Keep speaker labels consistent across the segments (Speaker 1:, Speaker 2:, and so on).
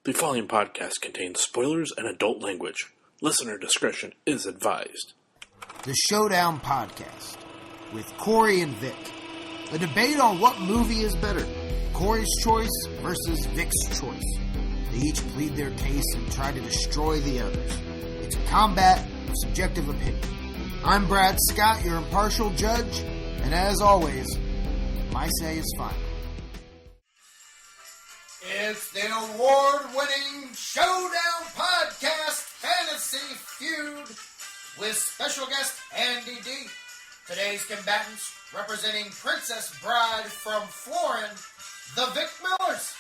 Speaker 1: The following podcast contains spoilers and adult language. Listener discretion is advised.
Speaker 2: The Showdown Podcast with Corey and Vic. A debate on what movie is better, Corey's choice versus Vic's choice. They each plead their case and try to destroy the others. It's a combat of subjective opinion. I'm Brad Scott, your impartial judge, and as always, my say is final. It's the award-winning Showdown Podcast Fantasy Feud with special guest Andy D. Today's combatants representing Princess Bride from Florin, the Vic Millers.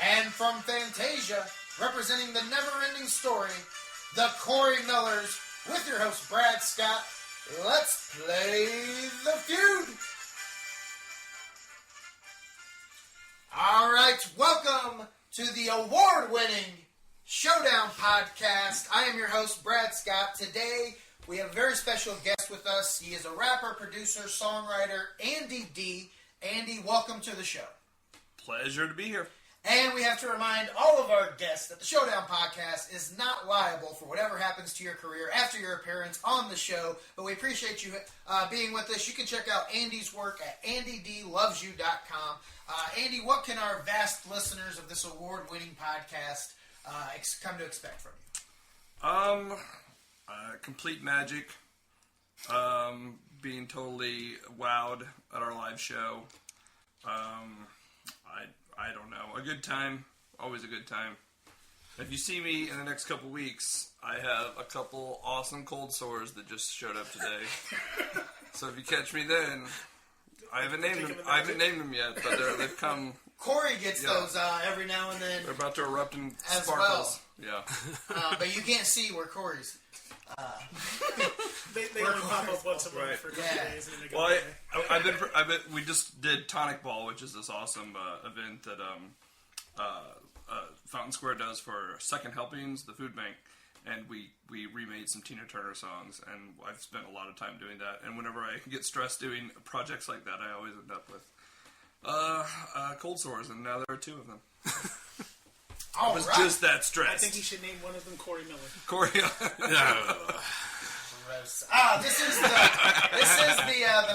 Speaker 2: And from Fantasia, representing the Neverending Story, the Corey Millers, with your host Brad Scott. Let's play the feud. All right, welcome to the award-winning Showdown Podcast. I am your host, Brad Scott. Today, we have a very special guest with us. He is a rapper, producer, songwriter, Andy D. Andy, welcome to the show.
Speaker 3: Pleasure to be here.
Speaker 2: And we have to remind all of our guests that the Showdown Podcast is not liable for whatever happens to your career after your appearance on the show, but we appreciate you being with us. You can check out Andy's work at andydlovesyou.com. Andy, what can our vast listeners of this award-winning podcast come to expect from you?
Speaker 3: Complete magic, being totally wowed at our live show. I don't know. A good time. Always a good time. If you see me in the next couple weeks, I have a couple awesome cold sores that just showed up today. So if you catch me then, I haven't named them yet, but they've come.
Speaker 2: Corey gets those every now and then.
Speaker 3: They're about to erupt in
Speaker 2: as
Speaker 3: sparkles.
Speaker 2: Well.
Speaker 3: Yeah.
Speaker 2: But you can't see where Corey's.
Speaker 4: They only pop up once a month for a couple days and then they go away.
Speaker 3: We just did Tonic Ball, which is this awesome event that Fountain Square does for Second Helpings, the food bank, and we remade some Tina Turner songs, and I've spent a lot of time doing that. And whenever I get stressed doing projects like that, I always end up with cold sores, and now there are two of them.
Speaker 2: All
Speaker 3: it was
Speaker 2: right.
Speaker 3: just that stress.
Speaker 4: I think you should name one of them Corey Miller.
Speaker 3: Corey.
Speaker 2: This is the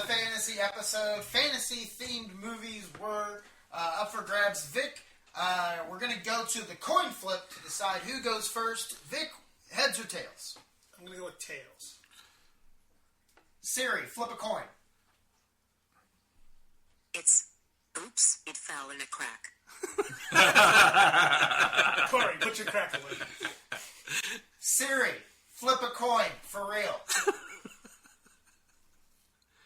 Speaker 2: fantasy episode. Fantasy themed movies were up for grabs. Vic, we're gonna go to the coin flip to decide who goes first. Vic, heads or tails?
Speaker 4: I'm gonna go with tails.
Speaker 2: Siri, flip a coin.
Speaker 5: It's oops, it fell in a crack.
Speaker 4: Corey, put your crack away.
Speaker 2: Siri, flip a coin for real.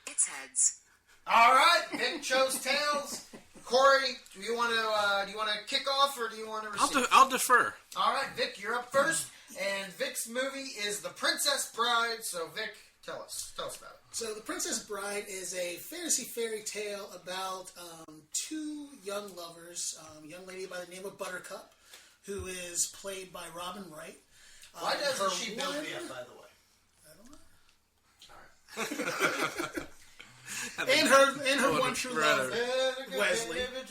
Speaker 5: It's heads.
Speaker 2: All right, Vic chose tails. Corey, do you want to kick off or do you want to receive?
Speaker 1: I'll defer.
Speaker 2: All right, Vic, you're up first, and Vic's movie is The Princess Bride. So, Vic, tell us about it.
Speaker 4: So, The Princess Bride is a fantasy fairy tale about two young lovers, a young lady by the name of Buttercup, who is played by Robin Wright.
Speaker 2: Why doesn't she build me up, by the way?
Speaker 4: I don't know. All right. and her one true love, Wesley.
Speaker 2: Did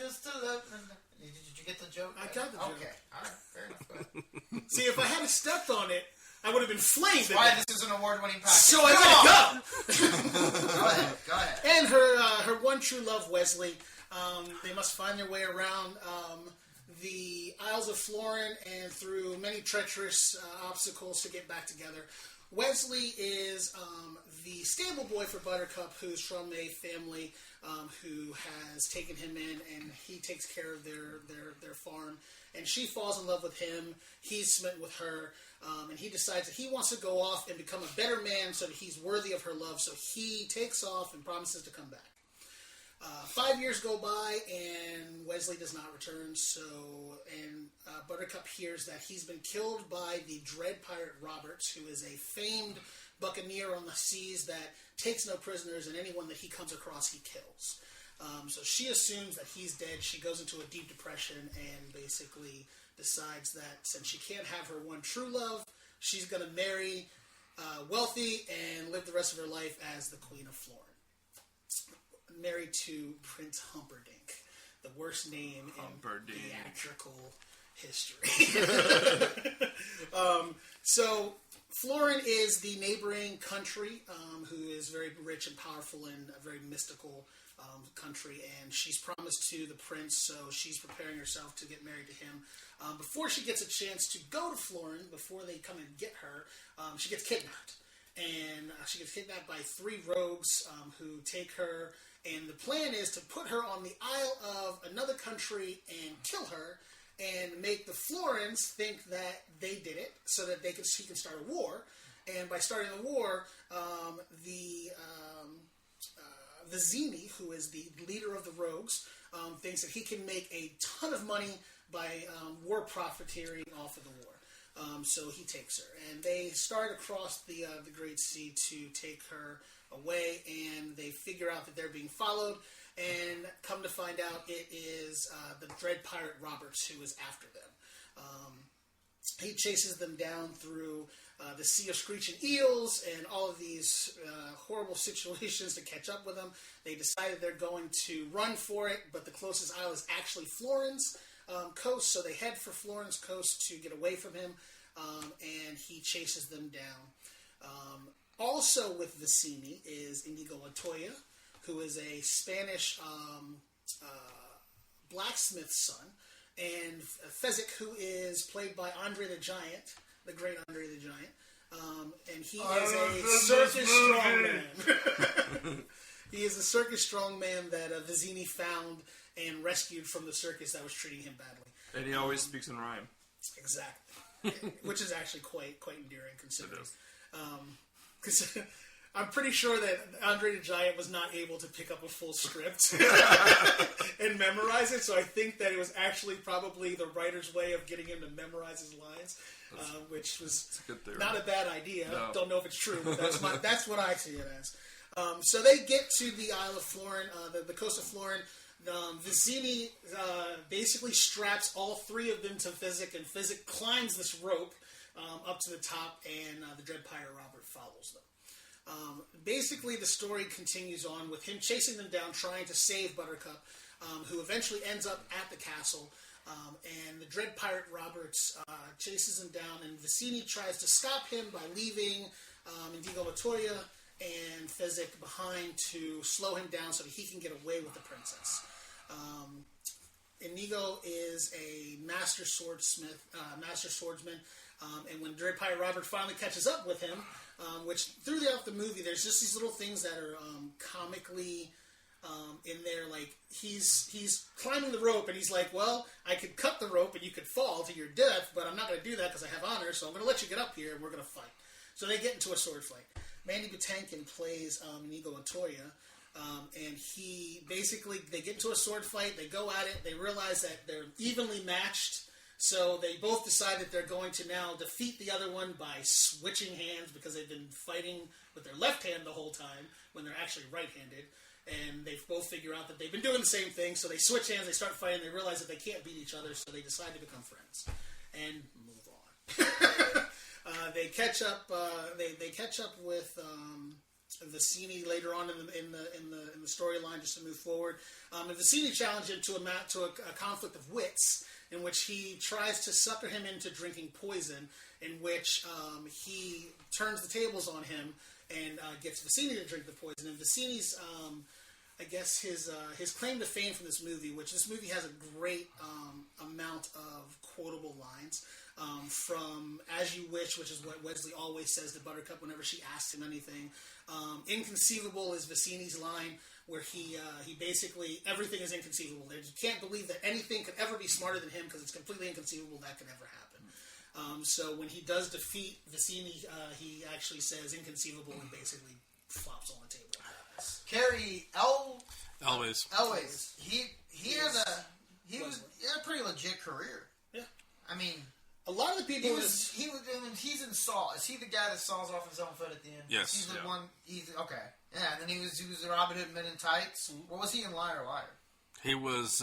Speaker 2: you get the joke?
Speaker 4: I got the joke.
Speaker 2: Okay, all right, fair enough.
Speaker 4: See, if I hadn't stepped on it, I would have been flamed.
Speaker 2: That's why this is an award-winning podcast.
Speaker 4: So I let it go.
Speaker 2: Go ahead.
Speaker 4: And her one true love, Wesley. They must find their way around the Isles of Florin and through many treacherous obstacles to get back together. Wesley is the stable boy for Buttercup, who's from a family who has taken him in, and he takes care of their farm. And she falls in love with him. He's smitten with her, and he decides that he wants to go off and become a better man so that he's worthy of her love. So he takes off and promises to come back. 5 years go by, and Wesley does not return. And Buttercup hears that he's been killed by the dread pirate Roberts, who is a famed buccaneer on the seas that takes no prisoners, and anyone that he comes across, he kills. So she assumes that he's dead. She goes into a deep depression and basically decides that since she can't have her one true love, she's going to marry wealthy and live the rest of her life as the Queen of Florin. Married to Prince Humperdinck, the worst name in theatrical history. So Florin is the neighboring country who is very rich and powerful and a very mystical country, and she's promised to the prince, so she's preparing herself to get married to him. Before she gets a chance to go to Florin, before they come and get her, she gets kidnapped. And she gets kidnapped by 3 rogues who take her, and the plan is to put her on the Isle of another country and kill her, and make the Florins think that they did it, so that she can start a war. And by starting the war, the Vizzini, who is the leader of the rogues, thinks that he can make a ton of money by war profiteering off of the war. So he takes her, and they start across the Great Sea to take her away, and they figure out that they're being followed, and come to find out it is the Dread Pirate Roberts who is after them. He chases them down through the Sea of Screeching Eels and all of these horrible situations to catch up with them. They decided they're going to run for it, but the closest isle is actually Florin's coast, so they head for Florin's coast to get away from him, and he chases them down. Also with Vizzini is Inigo Montoya, who is a Spanish blacksmith's son, and Fezzik, who is played by Andre the Giant, the great Andre the Giant, and he is a circus strongman. He is a circus strongman that Vizzini found and rescued from the circus that was treating him badly.
Speaker 3: And he always speaks in rhyme.
Speaker 4: Exactly, which is actually quite endearing considering. Because I'm pretty sure that Andre the Giant was not able to pick up a full script and memorize it, so I think that it was actually probably the writer's way of getting him to memorize his lines, which was not a bad idea.
Speaker 3: No.
Speaker 4: Don't know if it's true, but that's what I see it as. So they get to the Isle of Florin, the coast of Florin. Vizzini basically straps all 3 of them to Fezzik, and Fezzik climbs this rope up to the top, and the Dread Pirate Robert follows them. Basically, the story continues on with him chasing them down, trying to save Buttercup, who eventually ends up at the castle. And the Dread Pirate Roberts chases him down, and Vizzini tries to stop him by leaving Inigo Montoya and Fezzik behind to slow him down so that he can get away with the princess. Inigo is a master swordsman, and when Dread Pirate Robert finally catches up with him, which throughout the movie there's just these little things that are comically in there, like he's climbing the rope and he's like, well, I could cut the rope and you could fall to your death, but I'm not going to do that because I have honor, so I'm going to let you get up here and we're going to fight. So they get into a sword fight. Mandy Patinkin plays Inigo Montoya, and they get into a sword fight, they go at it, they realize that they're evenly matched, so they both decide that they're going to now defeat the other one by switching hands, because they've been fighting with their left hand the whole time when they're actually right-handed, and they both figure out that they've been doing the same thing, so they switch hands, they start fighting, they realize that they can't beat each other, so they decide to become friends and move on. They catch up. They catch up with Vizzini later on in the storyline, just to move forward. And Vizzini challenged him to a conflict of wits, in which he tries to sucker him into drinking poison, in which he turns the tables on him and gets Vizzini to drink the poison. And Vizzini's, I guess his claim to fame from this movie, which this movie has a great amount of quotable lines. From As You Wish, which is what Wesley always says to Buttercup whenever she asks him anything. Inconceivable is Vizzini's line, where he basically, everything is inconceivable. You can't believe that anything could ever be smarter than him, because it's completely inconceivable that could ever happen. So when he does defeat Vizzini, he actually says inconceivable and basically flops on the table.
Speaker 2: Cary
Speaker 4: Elwes.
Speaker 2: He had a pretty legit career.
Speaker 4: Yeah.
Speaker 2: I mean,
Speaker 4: a lot of the people
Speaker 2: he's in Saw. Is he the guy that saws off his own foot at the end?
Speaker 3: Yes.
Speaker 2: He's the one. He's okay. Yeah, and then he was Robin Hood Men in Tights. What was he in Liar Liar?
Speaker 6: He was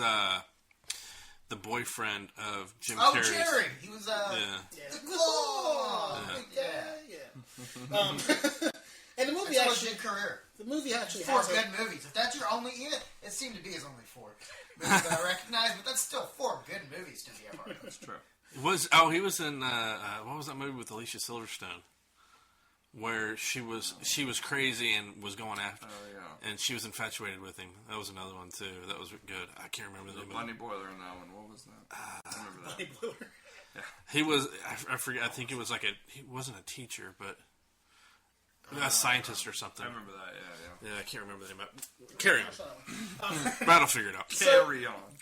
Speaker 6: the boyfriend of Jim
Speaker 2: Oh,
Speaker 6: Carrey's.
Speaker 2: Jerry. He was
Speaker 6: Yeah.
Speaker 2: the claw.
Speaker 4: Yeah. And the movie
Speaker 2: It's a
Speaker 4: actually,
Speaker 2: legit career.
Speaker 4: the movie actually
Speaker 2: Four
Speaker 4: has
Speaker 2: good movies. If that's your only, it seemed to be his only 4 movies that I recognize, but that's still 4 good movies to be a part of.
Speaker 3: That's true.
Speaker 6: He was in what was that movie with Alicia Silverstone, where she was crazy and was going after, and she was infatuated with him. That was another one too. That was good. I can't remember the name.
Speaker 3: Bunny Boiler in that one. What was that? I remember that.
Speaker 4: Bunny Boiler.
Speaker 6: He was. I forget. I think it was like he wasn't a teacher, but a scientist or something.
Speaker 3: I remember that. Yeah.
Speaker 6: Yeah, I can't remember the name. Carry on. Brad will figure it out.
Speaker 3: Carry on.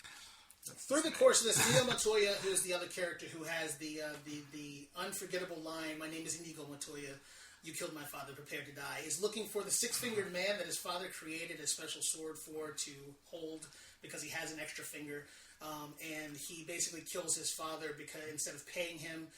Speaker 4: Through the course of this, Inigo Montoya, who is the other character who has the unforgettable line, "My name is Inigo Montoya. You killed my father. Prepare to die," is looking for the 6-fingered man that his father created a special sword for to hold because he has an extra finger. And he basically kills his father because instead of paying him,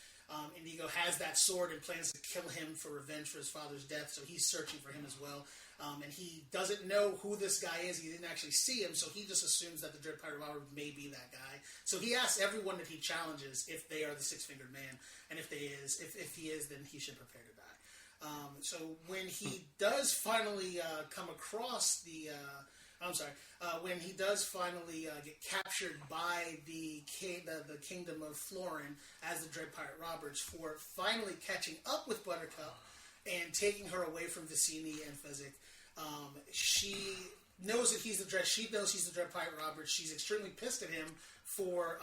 Speaker 4: Inigo has that sword and plans to kill him for revenge for his father's death. So he's searching for him as well. And he doesn't know who this guy is. He didn't actually see him, so he just assumes that the Dread Pirate Robber may be that guy. So he asks everyone that he challenges if they are the 6-fingered man, and if he is, then he should prepare to die. So when he does finally come across when he does finally get captured by the kingdom of Florin as the Dread Pirate Roberts for finally catching up with Buttercup and taking her away from Vicini and Fezzik, she knows that he's the Dread. She knows he's the Dread Pirate Roberts. She's extremely pissed at him for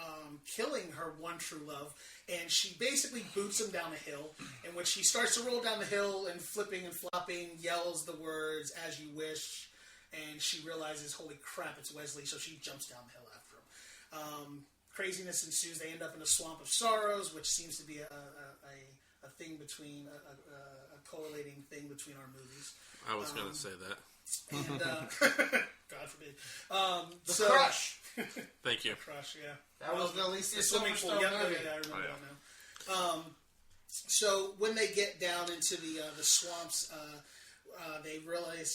Speaker 4: killing her one true love, and she basically boots him down a hill. And when she starts to roll down the hill and flipping and flopping, yells the words "As you wish." And she realizes, holy crap, it's Wesley, so she jumps down the hill after him. Craziness ensues. They end up in a swamp of sorrows, which seems to be a thing between, a correlating thing between our movies.
Speaker 6: I was going to say that.
Speaker 4: And, God forbid.
Speaker 2: The Crush.
Speaker 6: Thank you.
Speaker 4: Crush, yeah.
Speaker 2: That was the Alicia
Speaker 4: swimming pool.
Speaker 2: Silverstone
Speaker 4: Yeah,
Speaker 2: movie.
Speaker 4: I remember that now. So when they get down into the swamps,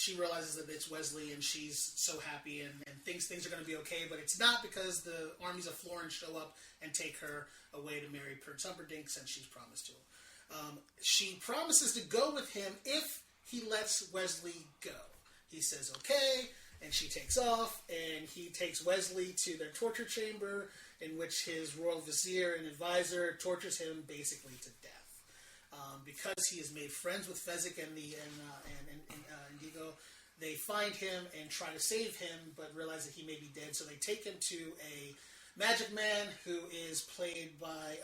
Speaker 4: she realizes that it's Wesley, and she's so happy and thinks things are going to be okay, but it's not, because the armies of Florin show up and take her away to marry Prince Humperdinck, since she's promised to him. She promises to go with him if he lets Wesley go. He says okay, and she takes off, and he takes Wesley to their torture chamber, in which his royal vizier and advisor tortures him basically to death. Because he has made friends with Fezzik and Indigo, they find him and try to save him, but realize that he may be dead. So they take him to a magic man who is played by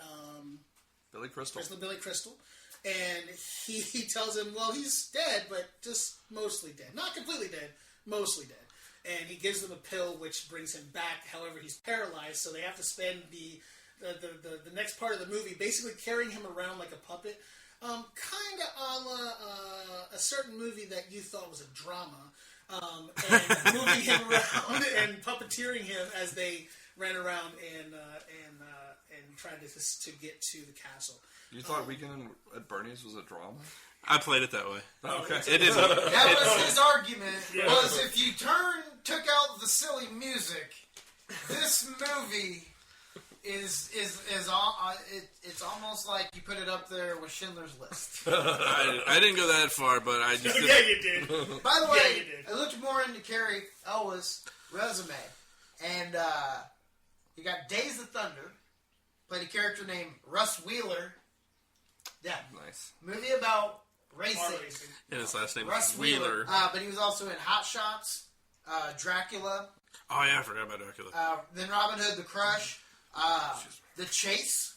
Speaker 3: Billy Crystal.
Speaker 4: Billy Crystal, and he tells him, well, he's dead, but just mostly dead, not completely dead, mostly dead. And he gives them a pill which brings him back. However, he's paralyzed, so they have to spend the next part of the movie basically carrying him around like a puppet. Kind of a la a certain movie that you thought was a drama, and moving him around and puppeteering him as they ran around and tried to get to the castle.
Speaker 3: You thought Weekend at Bernie's was a drama?
Speaker 6: I played it that way.
Speaker 3: Okay.
Speaker 6: It is.
Speaker 2: That was his argument. Was if you took out the silly music, this movie it's almost like you put it up there with Schindler's List.
Speaker 6: I didn't go that far, but I just
Speaker 4: Yeah, you did.
Speaker 2: By the way,
Speaker 4: Yeah, you did.
Speaker 2: I looked more into Carrie Elwes' resume, and he got Days of Thunder, played a character named Russ Wheeler. Yeah,
Speaker 3: Nice.
Speaker 2: movie about racing.
Speaker 6: And his last name
Speaker 2: Russ
Speaker 6: is Wheeler.
Speaker 2: But he was also in Hot Shots, Dracula,
Speaker 6: Oh yeah, I forgot about Dracula.
Speaker 2: then Robin Hood, The Crush, The Chase.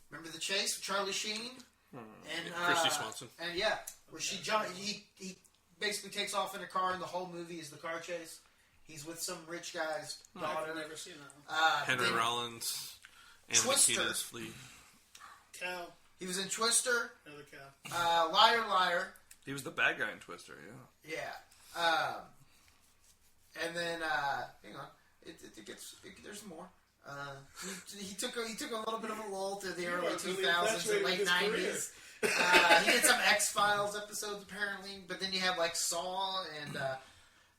Speaker 2: Remember The Chase with Charlie Sheen? And
Speaker 6: Christy Swanson.
Speaker 2: And yeah, where she he basically takes off in a car, and the whole movie is the car chase. He's with some rich guy's daughter.
Speaker 4: I've never seen that one.
Speaker 6: Henry
Speaker 2: then
Speaker 6: Rollins and
Speaker 2: Twister.
Speaker 6: Nikita's Flea.
Speaker 4: Cow.
Speaker 2: He was in Twister,
Speaker 4: Another cow.
Speaker 2: Liar Liar.
Speaker 3: He was the bad guy in Twister, yeah.
Speaker 2: Yeah. And then hang on, there's more. He took a little bit of a lull through the early 2000s and late 90s. He did some X-Files episodes apparently, but then you have like Saw and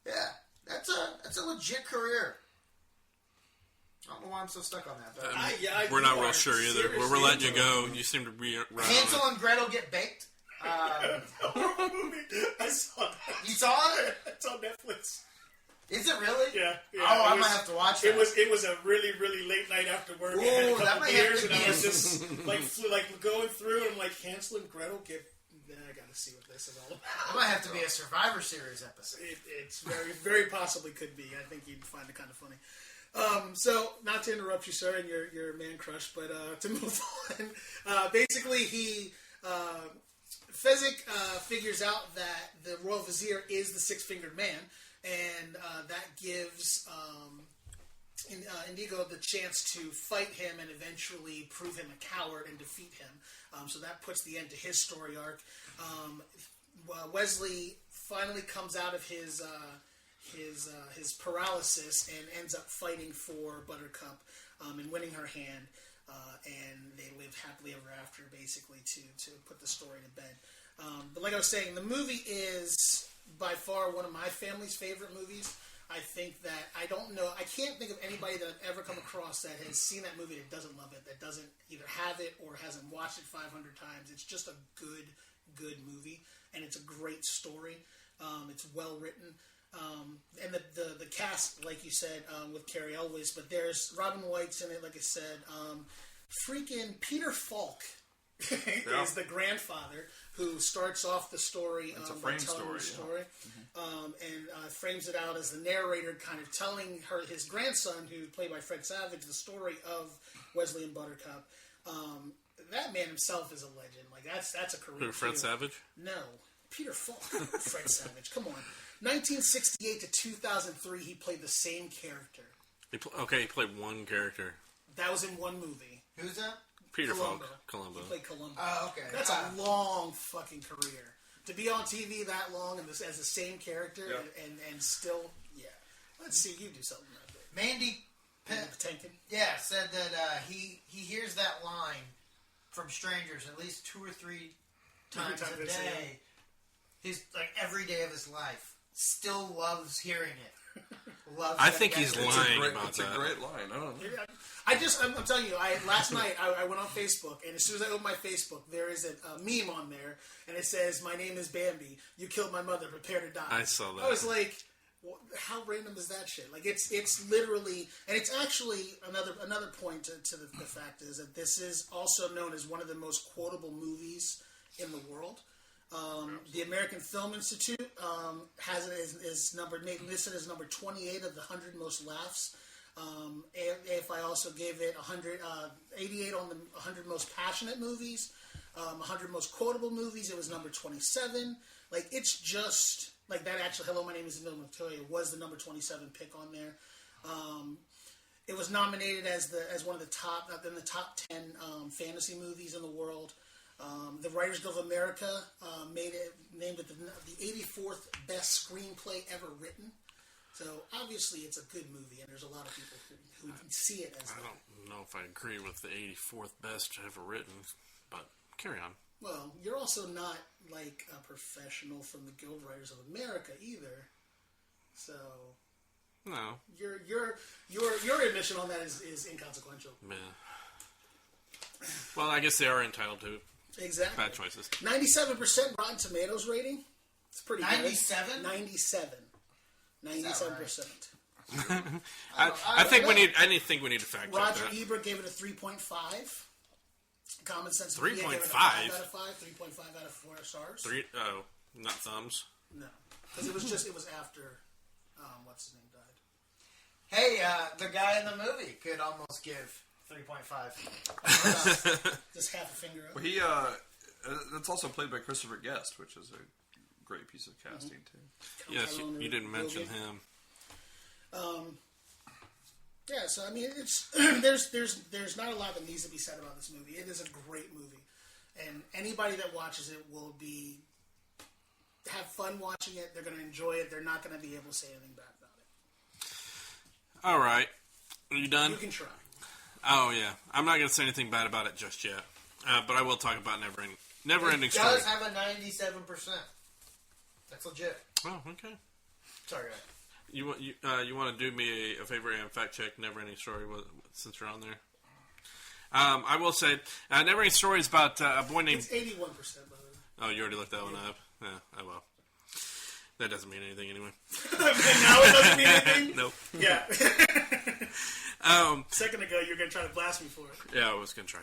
Speaker 2: yeah, that's a legit career. I don't know why I'm so stuck on that. But
Speaker 6: We're not real sure either. We're letting you go. You seem to be around.
Speaker 2: Hansel and Gretel get baked.
Speaker 4: I saw that.
Speaker 2: You saw it?
Speaker 4: It's on Netflix.
Speaker 2: Is it really?
Speaker 4: Yeah.
Speaker 2: Oh, I might have to watch that.
Speaker 4: It was a really, really late night after work.
Speaker 2: Ooh,
Speaker 4: I had a
Speaker 2: that
Speaker 4: couple
Speaker 2: might have
Speaker 4: beers,
Speaker 2: to
Speaker 4: and
Speaker 2: be
Speaker 4: I was just like going through and like Hansel and Gretel get. Then I got to see what this is all about.
Speaker 2: It might have to be a Survivor Series episode.
Speaker 4: It's very possibly could be. I think you'd find it kind of funny. So, not to interrupt you, sir, and your man crush, but to move on. Basically, Fezzik figures out that the Royal Vizier is the Six-Fingered Man, and that gives Indigo the chance to fight him and eventually prove him a coward and defeat him. So that puts the end to his story arc. Wesley finally comes out of his paralysis and ends up fighting for Buttercup and winning her hand. And they live happily ever after, basically, to put the story to bed. But like I was saying, the movie is by far one of my family's favorite movies. I think that I can't think of anybody that I've ever come across that has seen that movie that doesn't love it, that doesn't either have it or hasn't watched it 500 times. It's just a good movie, and it's a great story. It's well written. And the cast, like you said, with Carrie Elwes, but there's Robin White's in it, like I said. Freaking Peter Falk is the grandfather who starts off the story by telling the story, and frames it out as the narrator, kind of telling his grandson, who's played by Fred Savage, the story of Wesley and Buttercup. That man himself is a legend. Like that's a career.
Speaker 6: Fred Savage?
Speaker 4: No, Peter Falk. Fred Savage. Come on. 1968 to 2003, he played the same character.
Speaker 6: He played one character.
Speaker 4: That was in one movie.
Speaker 2: Who's that?
Speaker 6: Peter
Speaker 4: Columbo.
Speaker 6: Falk. Columbo.
Speaker 4: He played Columbo.
Speaker 2: Oh, okay.
Speaker 4: That's a long fucking career. To be on TV that long and as the same character and still, yeah. Let's see you do something like that.
Speaker 2: Mandy
Speaker 4: Patinkin.
Speaker 2: said that he hears that line from strangers at least 2 or 3 times a day. He's like every day of his life. Still loves hearing it.
Speaker 6: I think he's lying about that.
Speaker 3: It's a great line. I don't know.
Speaker 4: I'm telling you, last night I went on Facebook, and as soon as I opened my Facebook, there is a meme on there, and it says, "My name is Bambi. You killed my mother. Prepare to die."
Speaker 6: I saw that.
Speaker 4: I was like, how random is that shit? Like it's literally, and it's actually another point to the fact is that this is also known as one of the most quotable movies in the world. The American Film Institute has it as listed as number 28 of the 100 most laughs. AFI also gave it 88 on the 100 most passionate movies, 100 most quotable movies. It was number 27. Like it's just like that. Actually, Hello, My Name Is Emil Montoya was the number 27 pick on there. It was nominated as one of the top 10 fantasy movies in the world. The Writers Guild of America named it the 84th best screenplay ever written. So obviously it's a good movie, and there's a lot of people who see it as. I
Speaker 6: don't know if I agree with the 84th best ever written, but carry on.
Speaker 4: Well, you're also not like a professional from the Guild Writers of America either, so.
Speaker 6: No.
Speaker 4: Your admission on that is inconsequential.
Speaker 6: Man. Well, I guess they are entitled to.
Speaker 4: Exactly.
Speaker 6: Bad choices.
Speaker 4: 97% Rotten Tomatoes rating. It's pretty
Speaker 2: 97?
Speaker 4: good. 97. 97%.
Speaker 6: I think we need to fact check
Speaker 4: Roger
Speaker 6: that.
Speaker 4: Ebert gave it a 3.5. Common Sense
Speaker 6: 3.5?
Speaker 4: gave it a 5 out of 5. 3.5 out of 4 stars.
Speaker 6: Not thumbs.
Speaker 4: No, because it was after what's his name died.
Speaker 2: Hey, the guy in the movie could almost give 3.5.
Speaker 4: Just half a finger up.
Speaker 3: Well, that's also played by Christopher Guest, which is a great piece of casting too.
Speaker 6: Yes, you didn't mention him.
Speaker 4: Yeah, so I mean, it's there's not a lot that needs to be said about this movie. It is a great movie, and anybody that watches it will have fun watching it. They're going to enjoy it. They're not going to be able to say anything bad about it.
Speaker 6: All right, are you done?
Speaker 4: You can try.
Speaker 6: Oh yeah, I'm not going to say anything bad about it just yet, but I will talk about Neverending Story.
Speaker 2: It does have a 97%. That's legit.
Speaker 6: Oh, okay.
Speaker 2: Sorry, guys.
Speaker 6: You want to do me a favor and fact check Neverending Story since you're on there? I will say Neverending Story is about a boy named.
Speaker 4: It's 81%, by the way.
Speaker 6: Oh, you already looked that one up? Yeah, oh well. That doesn't mean anything anyway.
Speaker 4: Now it doesn't mean anything?
Speaker 6: Nope.
Speaker 4: Yeah. Second ago, you were going to try to blast me for it.
Speaker 6: Yeah, I was going to try.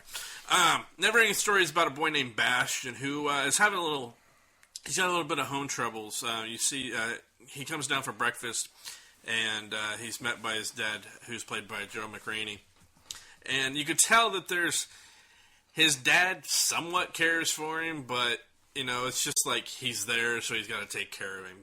Speaker 6: Neverending Story is about a boy named Bastion who is having a little... He's got a little bit of home troubles. You see, he comes down for breakfast, and he's met by his dad, who's played by Joe McRaney. And you could tell that his dad somewhat cares for him, but, you know, it's just like he's there, so he's got to take care of him.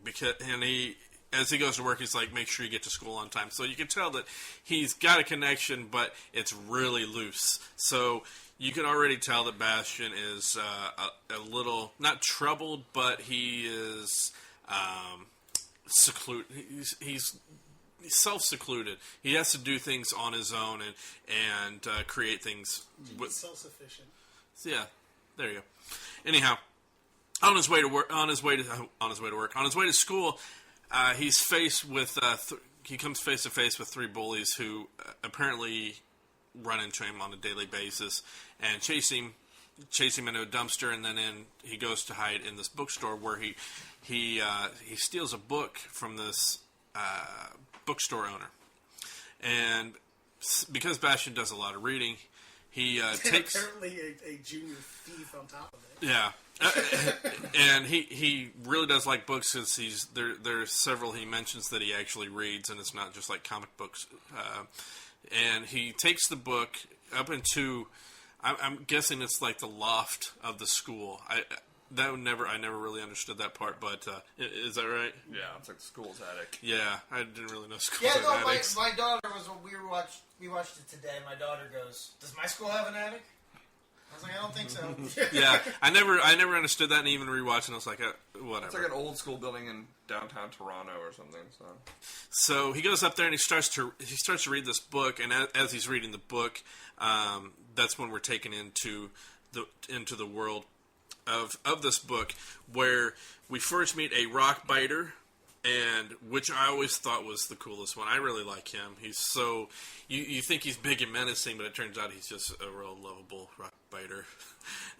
Speaker 6: As he goes to work, he's like, make sure you get to school on time. So you can tell that he's got a connection, but it's really loose. So you can already tell that Bastion is a little, not troubled, but he is secluded. He's self-secluded. He has to do things on his own and create things.
Speaker 4: He's self-sufficient.
Speaker 6: Yeah, there you go. Anyhow, on his way to school, he's faced with he comes face to face with 3 bullies who apparently run into him on a daily basis and chase him into a dumpster, and then he goes to hide in this bookstore where he steals a book from this bookstore owner. And because Bastion does a lot of reading, he takes...
Speaker 4: apparently a junior thief on top of it.
Speaker 6: Yeah. And he really does like books, since there's several he mentions that he actually reads, and it's not just like comic books. And he takes the book up into... I'm guessing it's like the loft of the school. I never really understood that part, but is that right?
Speaker 3: Yeah, it's like the school's attic.
Speaker 6: Yeah, I didn't really know schools
Speaker 2: Yeah,
Speaker 6: had
Speaker 2: no,
Speaker 6: attics.
Speaker 2: my daughter we watched it today. My daughter goes, "Does my school have an attic?" I was like, "I don't think so."
Speaker 6: Yeah, I never understood that, and even rewatching, I was like, whatever.
Speaker 3: It's like an old school building in downtown Toronto or something.
Speaker 6: So he goes up there and he starts to read this book, and as he's reading the book, that's when we're taken into the world of this book, where we first meet a rock biter, and which I always thought was the coolest one. I really like him. He's so you think he's big and menacing, but it turns out he's just a real lovable rock biter,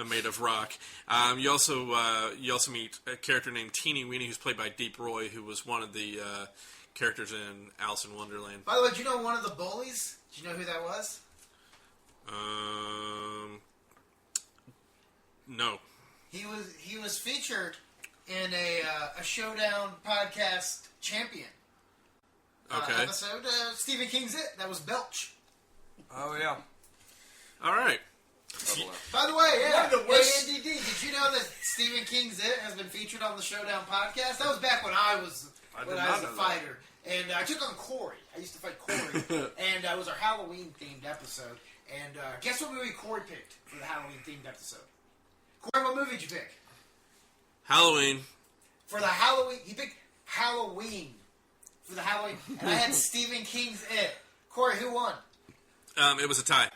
Speaker 6: made of rock. You also meet a character named Teeny Weeny, who's played by Deep Roy, who was one of the characters in Alice in Wonderland.
Speaker 2: By the way, do you know one of the bullies? Do you know who that was?
Speaker 6: No.
Speaker 2: He was featured in a Showdown podcast champion
Speaker 6: Okay.
Speaker 2: episode. Stephen King's It. That was Belch.
Speaker 3: Oh, yeah.
Speaker 6: All right.
Speaker 2: By the way, yeah,
Speaker 4: One of the worst-
Speaker 2: ANDD, did you know that Stephen King's It has been featured on the Showdown podcast? That was back when I was
Speaker 3: I
Speaker 2: a
Speaker 3: did not know that.
Speaker 2: fighter. And I took on Corey. I used to fight Corey. And it was our Halloween-themed episode. And guess what movie Corey picked for the Halloween-themed episode? Corey, what movie did you pick?
Speaker 6: Halloween.
Speaker 2: For the Halloween, he picked Halloween. For the Halloween. And I had Stephen King's It. Corey, who won?
Speaker 6: It was a tie.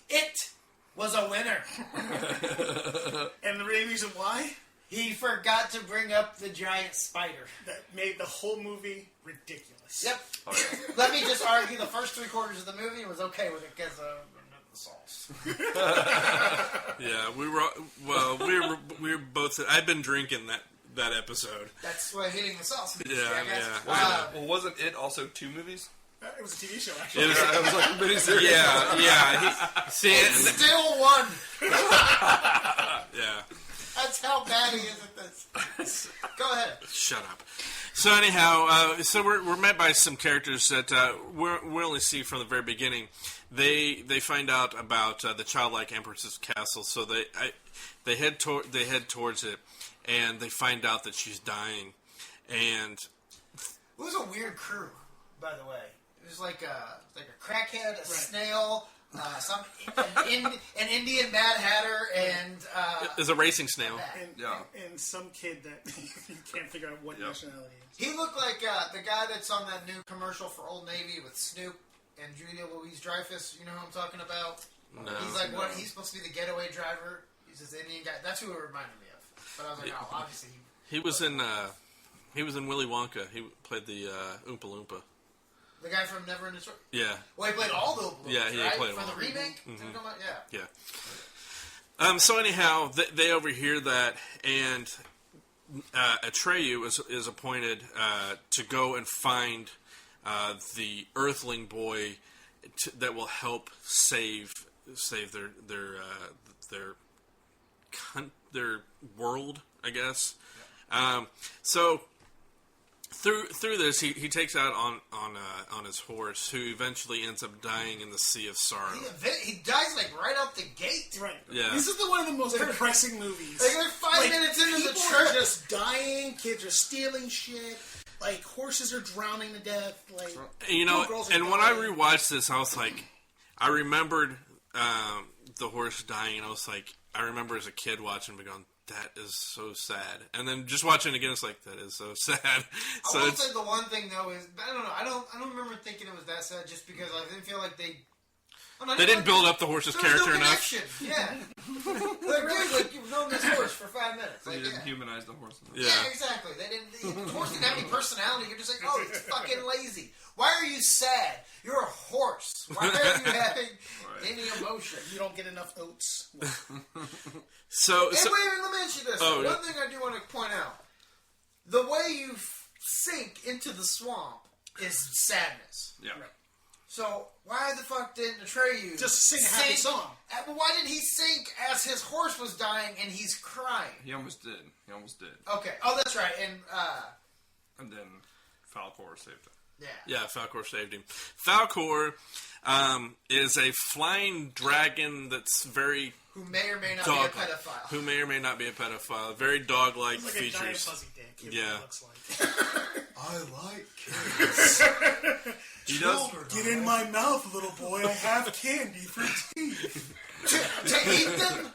Speaker 2: It was a winner.
Speaker 4: And the main reason why?
Speaker 2: He forgot to bring up the giant spider.
Speaker 4: That made the whole movie ridiculous.
Speaker 2: Yep.
Speaker 3: Oh, yeah.
Speaker 2: Let me just argue the first 3/4 of the movie was okay with it because of the sauce.
Speaker 6: Yeah, we were both. I've been drinking that episode.
Speaker 2: That's what hitting the sauce.
Speaker 6: Yeah,
Speaker 2: Jackass.
Speaker 6: yeah.
Speaker 3: Well, wasn't it also 2 movies?
Speaker 4: It was a TV show, actually.
Speaker 6: It was,
Speaker 3: It was like a miniseries.
Speaker 6: yeah.
Speaker 2: It still won.
Speaker 6: Yeah.
Speaker 2: That's how bad he is at this. Go ahead.
Speaker 6: Shut up. So anyhow, so we're met by some characters that we only see from the very beginning. They find out about the childlike Empress's castle, so they head towards it, and they find out that she's dying. And
Speaker 2: It was a weird crew, by the way. It was like a crackhead, a snail, an Indian Mad Hatter, and
Speaker 6: there's a racing snail.
Speaker 4: And some kid that you can't figure out what nationality he is.
Speaker 2: he looked like the guy that's on that new commercial for Old Navy with Snoop and Julia Louis-Dreyfus. You know who I'm talking about?
Speaker 6: No.
Speaker 2: He's like he's supposed to be the getaway driver. He's this Indian guy. That's who it reminded me of. But I was like, oh, obviously
Speaker 6: He was in Willy Wonka. He played the Oompa Loompa.
Speaker 2: the guy from Neverending Story.
Speaker 6: Yeah.
Speaker 2: Well, he played all the Oompa Loompas,
Speaker 6: Yeah, he
Speaker 2: right?
Speaker 6: played
Speaker 2: For
Speaker 6: all
Speaker 2: the
Speaker 6: of them.
Speaker 2: remake.
Speaker 6: Mm-hmm.
Speaker 2: Yeah.
Speaker 6: So anyhow, they overhear that, and Atreyu is appointed to go and find the Earthling boy that will help save their world, I guess. So through this, he takes out on his horse, who eventually ends up dying in the Sea of Sorrow.
Speaker 2: He dies like right out the gate.
Speaker 4: Right.
Speaker 6: Yeah.
Speaker 4: This is one of the most depressing movies.
Speaker 2: Like they're 5 minutes into the
Speaker 4: people are
Speaker 2: trip.
Speaker 4: just dying. Kids are stealing shit. Like horses are drowning to death. Like
Speaker 6: and
Speaker 4: girls are
Speaker 6: when I
Speaker 4: dying.
Speaker 6: rewatched this, I was like, I remembered the horse dying, and I remember as a kid watching it going, that is so sad. And then just watching it again, it's like, that is so sad. So
Speaker 2: I will say the one thing though is, I don't know, I don't remember thinking it was that sad, just because I didn't feel like they
Speaker 6: didn't build up the horse's character enough.
Speaker 2: Yeah. Like you've known this horse for 5 minutes.
Speaker 3: They didn't humanize the horse.
Speaker 2: Yeah, exactly. The horse didn't have any personality. You're just like, oh, it's fucking lazy. Why are you sad? You're a horse. Why are you having any emotion?
Speaker 4: You don't get enough oats.
Speaker 6: So
Speaker 2: wait, let me ask you this.
Speaker 6: Oh,
Speaker 2: one thing I do want to point out. The way you sink into the swamp is sadness.
Speaker 3: Yeah.
Speaker 4: Right.
Speaker 2: So why the fuck didn't Atreyu
Speaker 4: Just sing a happy song?
Speaker 2: But why did he sink as his horse was dying and he's crying?
Speaker 3: He almost did.
Speaker 2: Okay. Oh, that's right.
Speaker 3: And then Falcor saved him.
Speaker 2: Yeah.
Speaker 6: Yeah, Falcor saved him. Falcor is a flying dragon that's very
Speaker 2: Who may or may not
Speaker 6: dog-like.
Speaker 2: be a pedophile.
Speaker 6: Who may or may not be a pedophile. Very dog-like
Speaker 4: It's like
Speaker 6: features.
Speaker 4: a giant fuzzy dick. Is
Speaker 6: Yeah.
Speaker 4: What it looks like.
Speaker 2: I like kids.
Speaker 6: He does.
Speaker 4: Get in my mouth, little boy. I have candy for teeth.
Speaker 2: to eat them?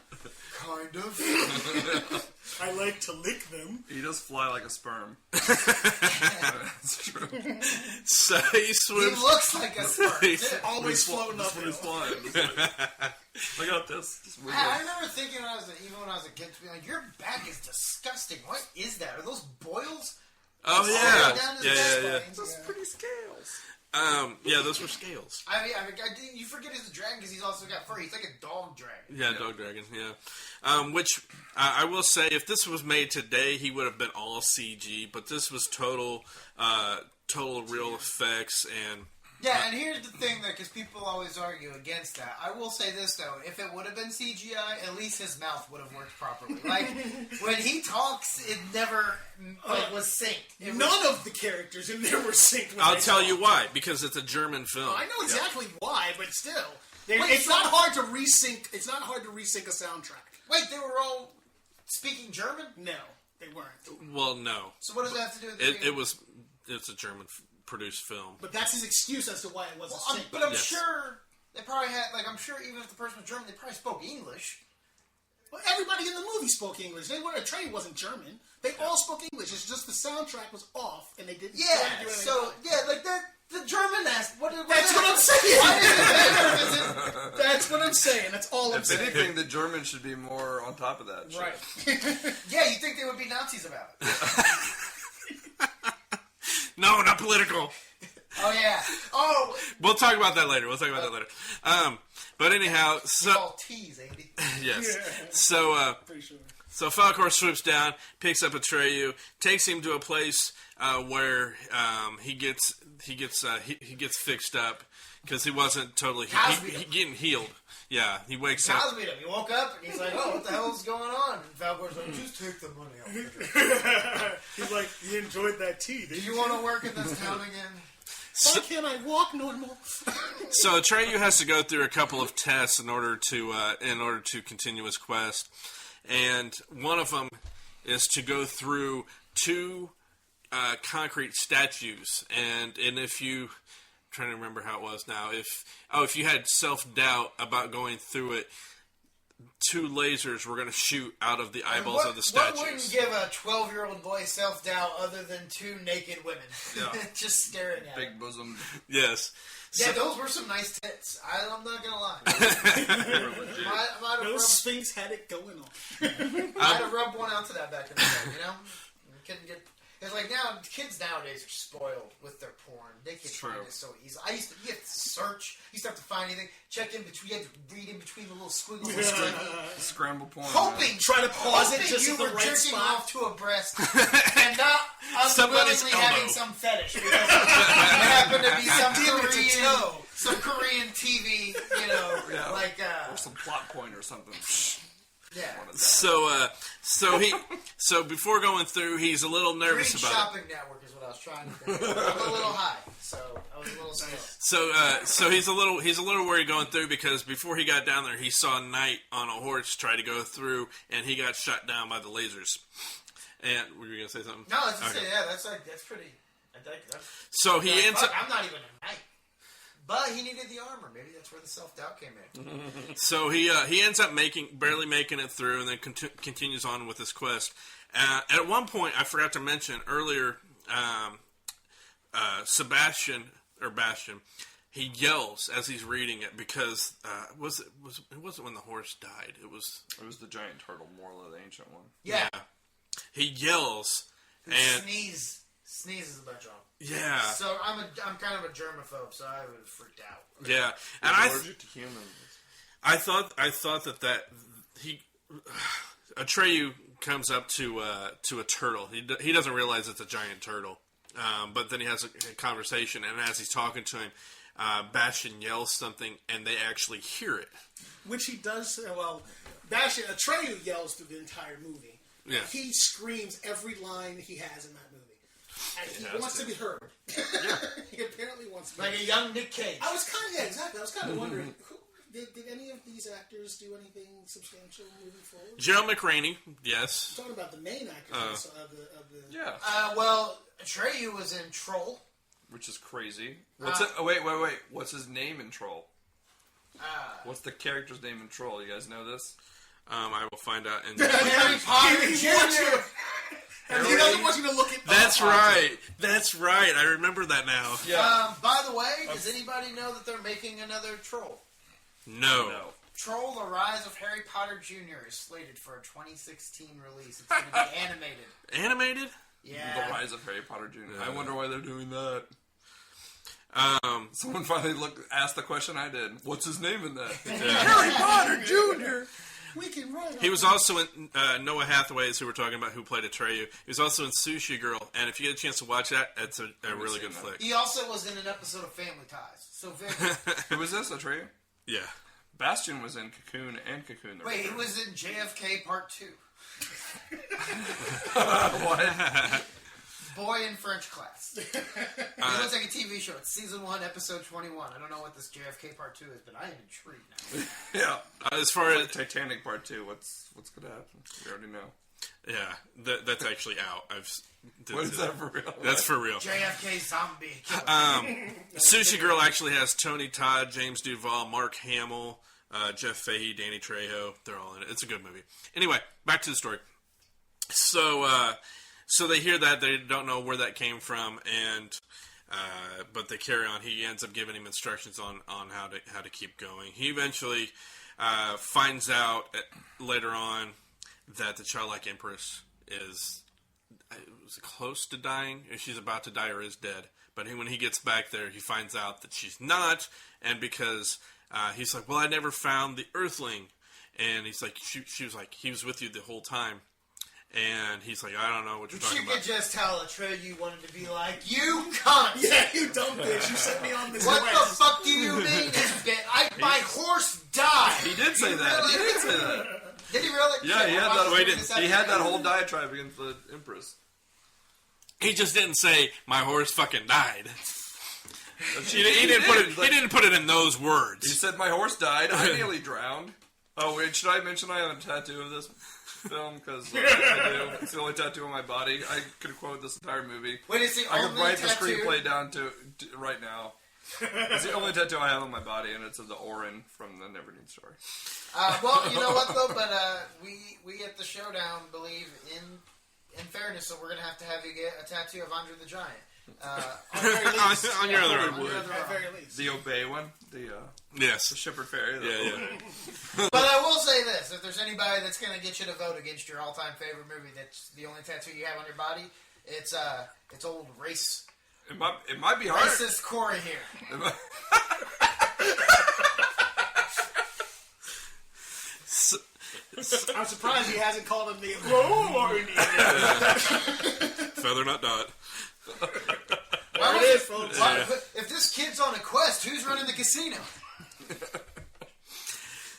Speaker 2: Kind of.
Speaker 4: I like to lick them.
Speaker 3: He does fly like a sperm. That's true.
Speaker 6: So he
Speaker 2: He
Speaker 6: swims.
Speaker 2: looks like a sperm.
Speaker 6: He's
Speaker 2: too.
Speaker 4: Always floating
Speaker 3: That's
Speaker 4: up.
Speaker 3: when he's flying. Look at this. Just wiggle.
Speaker 2: I remember thinking even when I was a kid, to be like, your back is disgusting. What is that? Are those boils?
Speaker 6: Oh
Speaker 2: All the way
Speaker 6: yeah,
Speaker 2: down his
Speaker 6: yeah.
Speaker 2: back.
Speaker 3: Those pretty scales.
Speaker 6: Yeah, those were scales.
Speaker 2: I mean, you forget he's a dragon because he's also got fur. He's like a dog dragon.
Speaker 6: Yeah, dog dragon. Yeah, which I will say, if this was made today, he would have been all CG. But this was total real effects and.
Speaker 2: Yeah, and here's the thing, though, because people always argue against that. I will say this, though. If it would have been CGI, at least his mouth would have worked properly. Like, when he talks, it never was synced.
Speaker 4: None of the characters in there were synced. When
Speaker 6: I'll
Speaker 4: they
Speaker 6: tell
Speaker 4: talk.
Speaker 6: you why. Because it's a German film.
Speaker 4: I know exactly why, but still,
Speaker 2: Wait,
Speaker 4: it's
Speaker 2: so-
Speaker 4: not hard to resync. It's not hard to resync a soundtrack.
Speaker 2: Wait, they were all speaking German?
Speaker 4: No, they weren't.
Speaker 6: Well, no.
Speaker 2: So what does that have to do with the
Speaker 6: It's a German produced film.
Speaker 4: But that's his excuse as to why it wasn't synced.
Speaker 2: But I'm
Speaker 6: Yes.
Speaker 2: sure they probably had, I'm sure even if the person was German, they probably spoke English.
Speaker 4: Well, everybody in the movie spoke English. Trey wasn't German. They all spoke English. It's just the soundtrack was off, and they didn't.
Speaker 2: Yeah,
Speaker 4: try to do anything
Speaker 2: so,
Speaker 4: about it.
Speaker 2: yeah, like that, the German asked,
Speaker 4: That's what I'm saying.
Speaker 2: Why is it better if it's
Speaker 4: That's what I'm saying. That's all I'm
Speaker 3: If
Speaker 4: saying.
Speaker 3: anything, the Germans should be more on top of that. Shit.
Speaker 4: Right.
Speaker 2: Yeah, you think they would be Nazis about it.
Speaker 6: No, not political.
Speaker 2: Oh, yeah. Oh,
Speaker 6: We'll talk about that later. But anyhow, so
Speaker 2: all T's, Andy.
Speaker 6: yes.
Speaker 4: Yeah.
Speaker 6: So
Speaker 4: Pretty sure.
Speaker 6: So Falcor swoops down, picks up Atreyu, takes him to a place where he gets fixed up because he wasn't totally he getting healed. Yeah, he wakes up.
Speaker 2: Cosby him. He woke up and he's like, "Oh, what the hell's going on?" And Falcor's like, "Just take the money out." Do
Speaker 4: He's like, you enjoyed that tea, didn't you?
Speaker 2: you want to work in this town again?
Speaker 4: Why can't I walk normal?
Speaker 6: So Atreyu has to go through a couple of tests in order to continue his quest, and one of them is to go through two concrete statues, and if you, I'm trying to remember how it was now, if you had self-doubt about going through it, two lasers were going to shoot out of the eyeballs of the statues.
Speaker 2: What wouldn't give a 12-year-old boy self-doubt other than two naked women just staring at him?
Speaker 3: Big bosom.
Speaker 6: Yes.
Speaker 2: Yeah, those were some nice tits. I'm not gonna lie.
Speaker 4: Those Sphinx had it going on.
Speaker 2: Might have rubbed one out to that back in the day, you know? Couldn't get. It's like now, kids nowadays are spoiled with their porn. They can find it so easy. You have to search. You have to find anything. Check in between. You have to read in between the little squiggles.
Speaker 3: Scramble porn.
Speaker 2: Hoping,
Speaker 4: try to pause it just
Speaker 2: you
Speaker 4: at the
Speaker 2: were
Speaker 4: right
Speaker 2: jerking
Speaker 4: spot.
Speaker 2: off to a breast and not
Speaker 6: Somebody's
Speaker 2: unwillingly having
Speaker 6: elbow.
Speaker 2: some fetish because it happened to be some
Speaker 4: Damn, it's a toe.
Speaker 2: Korean TV, like
Speaker 3: Or some plot point or something.
Speaker 2: yeah.
Speaker 6: So before going through, he's a little
Speaker 2: Green
Speaker 6: nervous about it.
Speaker 2: Shopping Network is what I was trying to do. I'm a little high, so I was a little slow.
Speaker 6: So he's a little worried going through because before he got down there, he saw Knight on a horse try to go through, and he got shot down by the lasers. And were you gonna say something?
Speaker 2: No, that's
Speaker 6: Okay.
Speaker 2: that's pretty. I think that's.
Speaker 6: So he ends up.
Speaker 2: I'm not even a knight. But he needed the armor. Maybe that's where the self-doubt came in.
Speaker 6: So he ends up barely making it through, and then continues on with his quest. At one point, I forgot to mention earlier, Bastion, he yells as he's reading it because it wasn't when the horse died. It was
Speaker 3: the giant turtle, more or less the ancient one.
Speaker 2: Yeah.
Speaker 6: He yells and
Speaker 2: sneezes a bunch on him.
Speaker 6: Yeah.
Speaker 2: So I'm kind of a germaphobe, so I would have freaked out.
Speaker 6: Yeah, and
Speaker 3: Allergic to humans.
Speaker 6: I thought that he Atreyu comes up to a turtle. He doesn't realize it's a giant turtle, but then he has a conversation, and as he's talking to him, Bastion yells something, and they actually hear it.
Speaker 4: Which he does. Atreyu yells through the entire movie.
Speaker 6: Yeah.
Speaker 4: He screams every line he has in that movie. And he wants to be heard. He apparently wants to be
Speaker 2: Like
Speaker 4: heard.
Speaker 2: a young Nick Cage.
Speaker 4: I was kind of wondering, did any of these actors do anything substantial moving forward?
Speaker 6: Gerald McRaney, yes.
Speaker 4: I'm talking about the main actors of the.
Speaker 3: Yeah.
Speaker 2: Well, Atreyu was in Troll.
Speaker 3: Which is crazy. What's it? Oh, wait. What's his name in Troll? What's the character's name in Troll? You guys know this?
Speaker 6: I will find out.
Speaker 2: Harry Potter Jr.
Speaker 4: He doesn't want you to look at.
Speaker 6: That's right. That's right. I remember that now.
Speaker 3: Yeah.
Speaker 2: By the way, does anybody know that they're making another Troll?
Speaker 6: No.
Speaker 2: Troll: The Rise of Harry Potter Jr. is slated for a 2016 release. It's going to be animated.
Speaker 6: Animated?
Speaker 2: Yeah.
Speaker 3: The Rise of Harry Potter Jr. I wonder why they're doing that. Someone finally asked the question I did. What's his name in that? Harry Potter Jr.
Speaker 4: We can write.
Speaker 6: He was also in Noah Hathaway's, who we're talking about, who played Atreyu. He was also in Sushi Girl, and if you get a chance to watch that, it's a really good flick.
Speaker 2: He also was in an episode of Family Ties. So very
Speaker 3: Who was this? Atreyu?
Speaker 6: Yeah.
Speaker 3: Bastion was in Cocoon and Cocoon.
Speaker 2: Wait, he was in JFK Part 2.
Speaker 3: What?
Speaker 2: Boy in French Class. It looks like a TV show. It's Season 1, Episode 21. I don't know what this JFK Part 2 is, but I am intrigued now.
Speaker 3: Yeah.
Speaker 6: As far as
Speaker 3: Titanic Part 2, what's going to happen? We already know.
Speaker 6: yeah, that's actually out.
Speaker 3: What is that for real?
Speaker 6: That's for real.
Speaker 2: JFK Zombie.
Speaker 6: Sushi Girl actually has Tony Todd, James Duval, Mark Hamill, Jeff Fahey, Danny Trejo. They're all in it. It's a good movie. Anyway, back to the story. So they hear that, they don't know where that came from, and but they carry on. He ends up giving him instructions on how to keep going. He eventually finds out later on that the childlike empress is close to dying, or she's about to die, or is dead. But when he gets back there, he finds out that she's not, and because he's like, well, I never found the Earthling, and he's like, she was like, he was with you the whole time. And he's like, I don't know what you're talking about.
Speaker 2: You could just tell Atreyu wanted to be like, you cunt!
Speaker 4: Yeah, you dumb bitch. You set me on this
Speaker 2: What
Speaker 4: quest.
Speaker 2: the fuck do you mean? My horse died!
Speaker 3: He did say that.
Speaker 2: Really?
Speaker 3: He did say that.
Speaker 2: Did he really?
Speaker 3: Yeah, he had
Speaker 2: Watch
Speaker 3: that.
Speaker 2: this
Speaker 3: He had that
Speaker 2: afternoon.
Speaker 3: whole diatribe against the Empress.
Speaker 6: He just didn't say my horse fucking died. He didn't put it in those
Speaker 3: He
Speaker 6: words.
Speaker 3: said my horse died. I nearly drowned. Oh wait, should I mention I have a tattoo of this film? Because I do. It's the only tattoo on my body. I could quote this entire movie.
Speaker 2: Wait, it's the
Speaker 3: I
Speaker 2: only
Speaker 3: could write the
Speaker 2: tattoo?
Speaker 3: screenplay down to right now. It's the only tattoo I have on my body, and it's of the Orin from the Neverending Story.
Speaker 2: Well, you know what though, but we at the Showdown believe in fairness, so we're gonna have you get a tattoo of Andre the Giant.
Speaker 6: On your other arm.
Speaker 4: At very least.
Speaker 3: The Obey one, the
Speaker 6: Yes.
Speaker 3: Shepherd Fairy.
Speaker 6: Yeah.
Speaker 2: But I will say this: if there's anybody that's gonna get you to vote against your all-time favorite movie, that's the only tattoo you have on your body, It's old race.
Speaker 3: It might be hard.
Speaker 2: Racist Corey here.
Speaker 4: I'm surprised he hasn't called him the Lord.
Speaker 6: Feather not dot.
Speaker 4: There it is, folks.
Speaker 2: If this kid's on a quest, who's running the casino?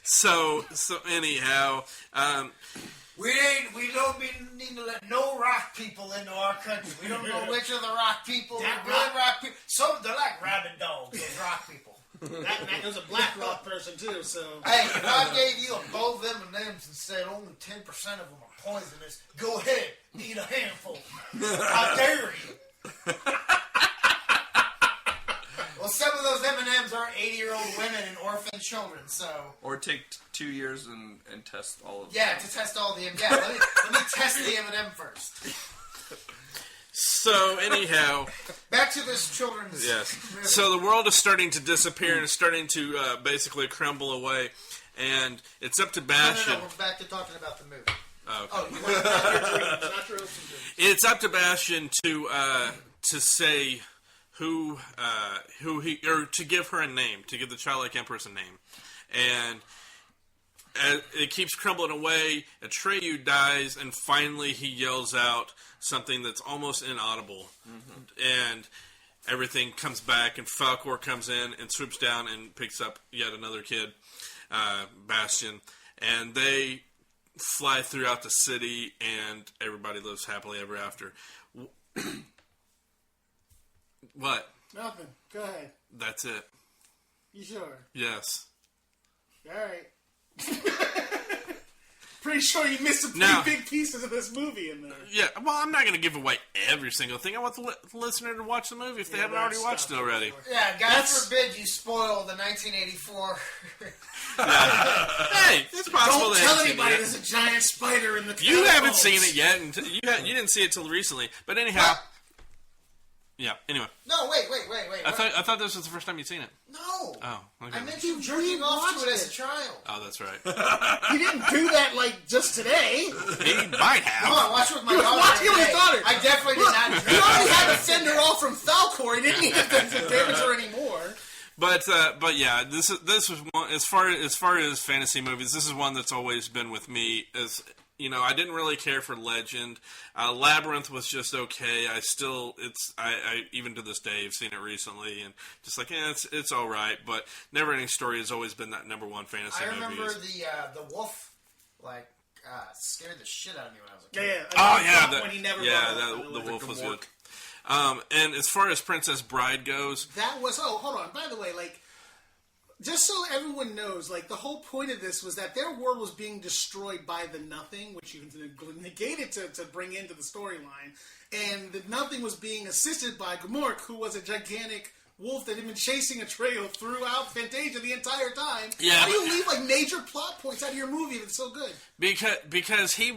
Speaker 6: So anyhow,
Speaker 2: We don't need to let no rock people into our country. We don't know which of the rock people are good rock people. Some they're like rabid dogs. Those rock people.
Speaker 4: That was a black rock person too. So
Speaker 2: Hey, if I gave you a bowl of M&Ms and said only 10% of them are poisonous, go ahead, eat a handful. I dare you. Well, some of those M&Ms are 80-year-old women and orphan children, so...
Speaker 3: Or take 2 years and test all of them.
Speaker 2: Yeah, to test all the M&Ms. Yeah, let me test the M&M first.
Speaker 6: so anyhow,
Speaker 2: Back to this children's...
Speaker 6: yes.
Speaker 2: movie.
Speaker 6: So the world is starting to disappear and is starting to basically crumble away, and it's up to Bastion.
Speaker 2: No, we're back to talking about the movie.
Speaker 6: Oh, okay.
Speaker 2: Oh, you want to
Speaker 4: not your hopes and dreams.
Speaker 6: It's up to Bastion to say who he, or to give her a name, to give the childlike empress a name, and as it keeps crumbling away. Atreyu dies, and finally he yells out something that's almost inaudible, and everything comes back, and Falkor comes in and swoops down and picks up yet another kid, Bastion, and they fly throughout the city, and everybody lives happily ever after. What?
Speaker 4: Nothing. Go ahead.
Speaker 6: That's it.
Speaker 4: You sure?
Speaker 6: Yes.
Speaker 4: All right. Pretty sure you missed some
Speaker 6: Now-
Speaker 4: pretty big pieces of this movie in there.
Speaker 6: Yeah, well, I'm not going to give away every single thing. I want the listener to watch the movie if they haven't already watched it already.
Speaker 2: Yeah, God forbid you spoil the 1984.
Speaker 6: Hey, it's possible
Speaker 4: Don't
Speaker 6: they
Speaker 4: tell
Speaker 6: haven't seen
Speaker 4: anybody
Speaker 6: it
Speaker 4: there's a giant spider in the
Speaker 6: yet. You haven't
Speaker 4: catacombs.
Speaker 6: seen it yet, and you didn't see it till recently. But anyhow, yeah. Anyway,
Speaker 2: No, wait.
Speaker 6: I thought this was the first time you'd seen it.
Speaker 2: No.
Speaker 6: Oh, okay.
Speaker 2: I meant you jerking off to it as a
Speaker 4: it.
Speaker 2: child.
Speaker 6: Oh, that's right.
Speaker 4: He didn't do that like just today.
Speaker 6: He might
Speaker 2: No,
Speaker 6: have.
Speaker 2: I watched it with my
Speaker 4: He was
Speaker 2: daughter.
Speaker 4: watching it with his
Speaker 2: today.
Speaker 4: daughter.
Speaker 2: I definitely did not.
Speaker 4: He already had to send her off from Falkor. He didn't need to damage her anymore.
Speaker 6: But yeah, this was one as far as fantasy movies. This is one that's always been with me. As you know, I didn't really care for Legend. Labyrinth was just okay. I even to this day have seen it recently and just like it's all right. But Neverending Story has always been that number one fantasy
Speaker 2: I
Speaker 6: movie.
Speaker 2: remember the wolf scared the shit out of me when I was a kid.
Speaker 4: Yeah.
Speaker 6: Oh yeah,
Speaker 4: when he never
Speaker 6: the wolf was good. And as far as Princess Bride goes,
Speaker 4: That was. Oh, hold on. By the way, just so everyone knows, the whole point of this was that their world was being destroyed by the Nothing, which you negated to bring into the storyline, and the Nothing was being assisted by Gmork, who was a gigantic wolf that had been chasing Atreyu throughout Fantasia the entire time.
Speaker 6: Yeah,
Speaker 4: How do you leave major plot points out of your movie if it's so good?
Speaker 6: because he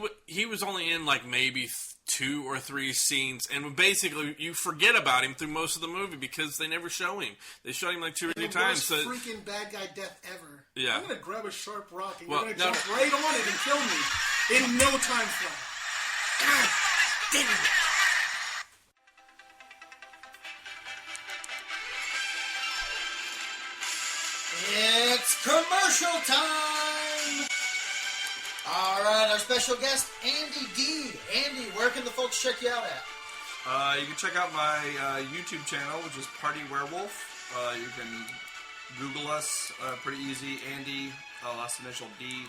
Speaker 6: was only in maybe 2 or 3 scenes, and basically you forget about him through most of the movie because they never show him. They show him 2 or 3 times.
Speaker 4: The
Speaker 6: So
Speaker 4: worst freaking bad guy death ever.
Speaker 6: Yeah.
Speaker 4: I'm gonna grab a sharp rock and
Speaker 6: Well,
Speaker 4: you're gonna
Speaker 6: no.
Speaker 4: jump right on it and kill me in no time flat. God damn it!
Speaker 2: It's commercial time! Alright, our special guest, Andy D. Andy, where can the folks check you out at?
Speaker 3: You can check out my YouTube channel, which is Party Werewolf. You can Google us, pretty easy. Andy, last initial D.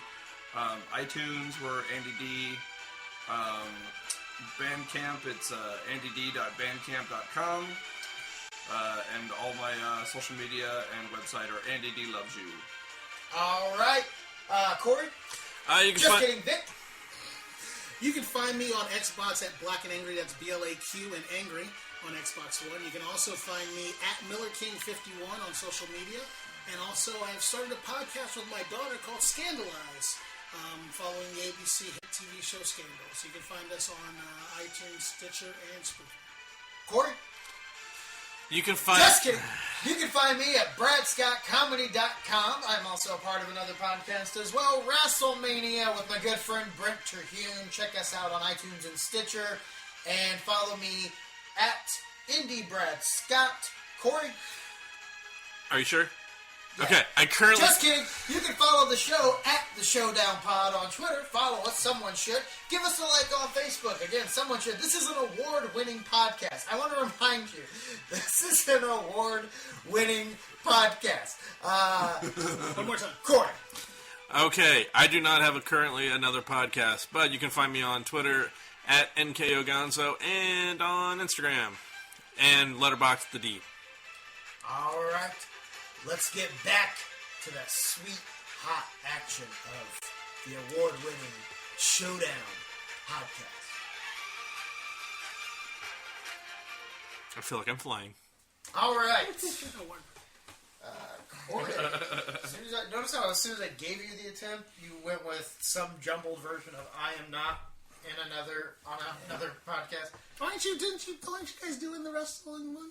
Speaker 3: iTunes, we're Andy D. Bandcamp, it's andyd.bandcamp.com. And all my social media and website are Andy D Loves You.
Speaker 2: Alright, Corey?
Speaker 6: you can
Speaker 2: Just
Speaker 6: find.
Speaker 2: kidding, Vic.
Speaker 4: You can find me on Xbox at Black and Angry. That's BLAQ and Angry on Xbox One. You can also find me at MillerKing51 on social media. And also, I have started a podcast with my daughter called Scandalize, following the ABC hit TV show Scandal. So you can find us on iTunes, Stitcher, and Spreaker.
Speaker 2: Corey?
Speaker 6: You can find.
Speaker 2: Just kidding. You can find me at BradScottComedy.com. I'm also a part of another podcast as well, WrestleMania, with my good friend Brent Terhune. Check us out on iTunes and Stitcher. And follow me at Indie Brad Scott. Corey?
Speaker 6: Are you sure? Yeah. Okay, I currently...
Speaker 2: Just kidding. You can follow the show at The Showdown Pod on Twitter. Follow us. Someone should. Give us a like on Facebook. Again, someone should. This is an award-winning podcast. I want to remind you, this is an award-winning podcast.
Speaker 4: One more time.
Speaker 2: Corey.
Speaker 6: Okay, I do not have currently another podcast, but you can find me on Twitter at NKOGonzo and on Instagram and Letterboxd the D.
Speaker 2: All right. Let's get back to that sweet, hot action of the award-winning Showdown podcast.
Speaker 6: I feel like I'm flying.
Speaker 2: All right. Corey, notice how as soon as I gave you the attempt, you went with some jumbled version of "I am not" in another podcast.
Speaker 4: Didn't you guys doing the wrestling one?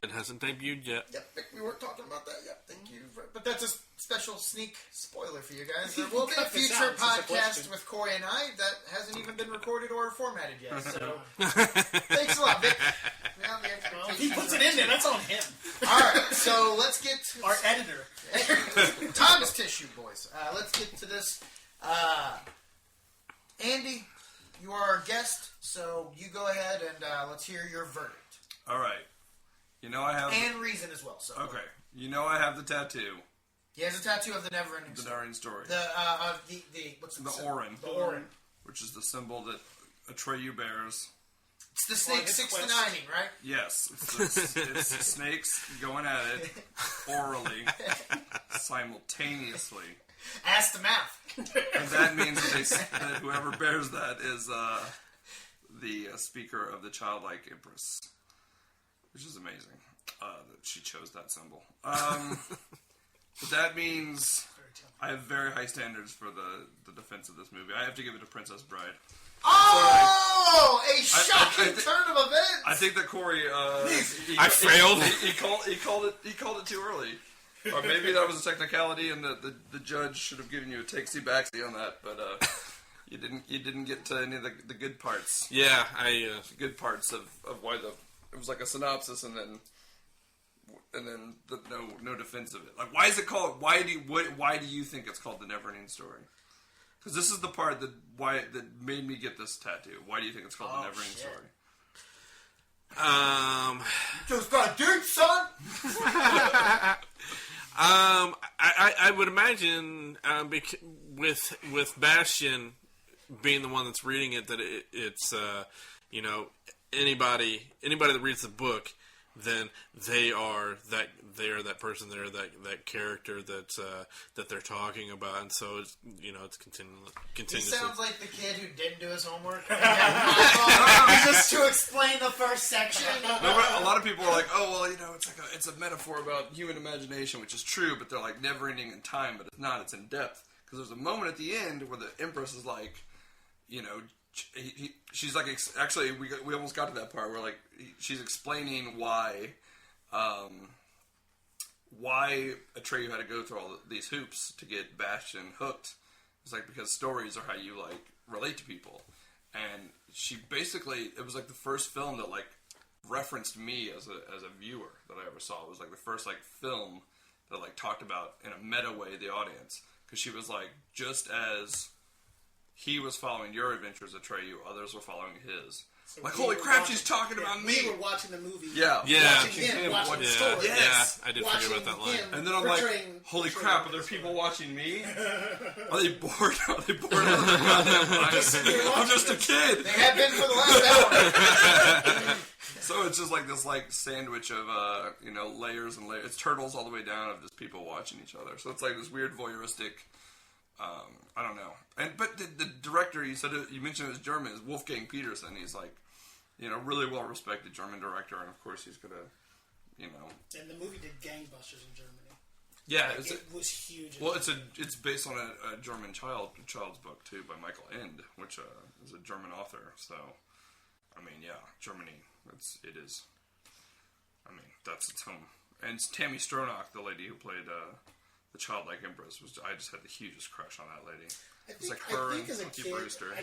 Speaker 6: It hasn't debuted yet.
Speaker 2: Yep, we weren't talking about that yet. Thank you. But that's a special sneak spoiler for you guys. There will be a future podcast with Corey and I that hasn't even been recorded or formatted yet. So, thanks a lot, Vic. Well,
Speaker 4: if he puts it in there, that's on him.
Speaker 2: All right, so let's get to
Speaker 4: our editor.
Speaker 2: Time is tissue, boys. Let's get to this. Andy, you are our guest, so you go ahead and let's hear your verdict.
Speaker 3: All right. You know I have...
Speaker 2: And reason as well. So
Speaker 3: okay. You know I have the tattoo.
Speaker 2: He has a tattoo of the Neverending Story.
Speaker 3: The Neverending Story.
Speaker 2: What's
Speaker 3: the Orin.
Speaker 2: The Orin.
Speaker 3: Which is the symbol that Atreyu bears.
Speaker 2: It's the snake 69ing, right?
Speaker 3: Yes. It's the snakes going at it orally, simultaneously.
Speaker 2: Ask the mouth.
Speaker 3: And that means that whoever bears that is the speaker of the childlike empress. Which is amazing that she chose that symbol. But that means I have very high standards for the defense of this movie. I have to give it to Princess Bride.
Speaker 2: Oh, a shocking turn of events!
Speaker 3: I think that Corey,
Speaker 6: I failed.
Speaker 3: He called it too early, or maybe that was a technicality, and the judge should have given you a takesy backsy on that. But you didn't get to any of the good parts.
Speaker 6: Yeah,
Speaker 3: the good parts of why it was like a synopsis, and then no defense of it. Like, why is it called? Why do you think it's called the Neverending Story? Because this is the part that made me get this tattoo. Why do you think it's called the Neverending Story?
Speaker 2: Just got dude, son.
Speaker 6: I would imagine with Bastion being the one that's reading it that it's anybody that reads the book, then they are that person, they're that character that they're talking about, and so it's continuously.
Speaker 2: He sounds like the kid who didn't do his homework just to explain the first section.
Speaker 3: A lot of people are like, oh well, it's a metaphor about human imagination, which is true, but they're like never ending in time, but it's not. It's in depth, because there's a moment at the end where the Empress is like, she's like, actually, we almost got to that part where like she's explaining why Atreyu had to go through all these hoops to get Bastion hooked. It's like because stories are how you like relate to people, and she basically, it was like the first film that like referenced me as a viewer that I ever saw. It was like the first like film that like talked about in a meta way the audience, because she was like, just as he was following your adventures, Atreyu, others were following his. So like, holy crap, she's talking about me!
Speaker 4: We were watching the movie.
Speaker 6: Yeah.
Speaker 4: Watching him, watching the story.
Speaker 3: Yes.
Speaker 6: Yeah, I did forget about that line.
Speaker 3: And then I'm like, holy crap, are there people watching me? Are they bored? Are they bored of the goddamn life? I'm just a kid!
Speaker 2: They have been for the last hour.
Speaker 3: So it's just like this like sandwich of layers and layers. It's turtles all the way down of just people watching each other. So it's like this weird voyeuristic. I don't know. But the director, you mentioned it was German, is Wolfgang Petersen. He's like, really well respected German director, and of course he's gonna,
Speaker 4: And the movie did gangbusters in Germany.
Speaker 3: Yeah,
Speaker 4: it was huge.
Speaker 3: Well, it's based on a German child's book too by Michael Ende, which is a German author. So, I mean, yeah, Germany. It is. I mean, that's its home. And Tammy Stronach, the lady who played the childlike empress, I just had the hugest crush on that lady. It's like her and
Speaker 4: as a
Speaker 3: Punky
Speaker 4: kid,
Speaker 3: Brewster.
Speaker 4: I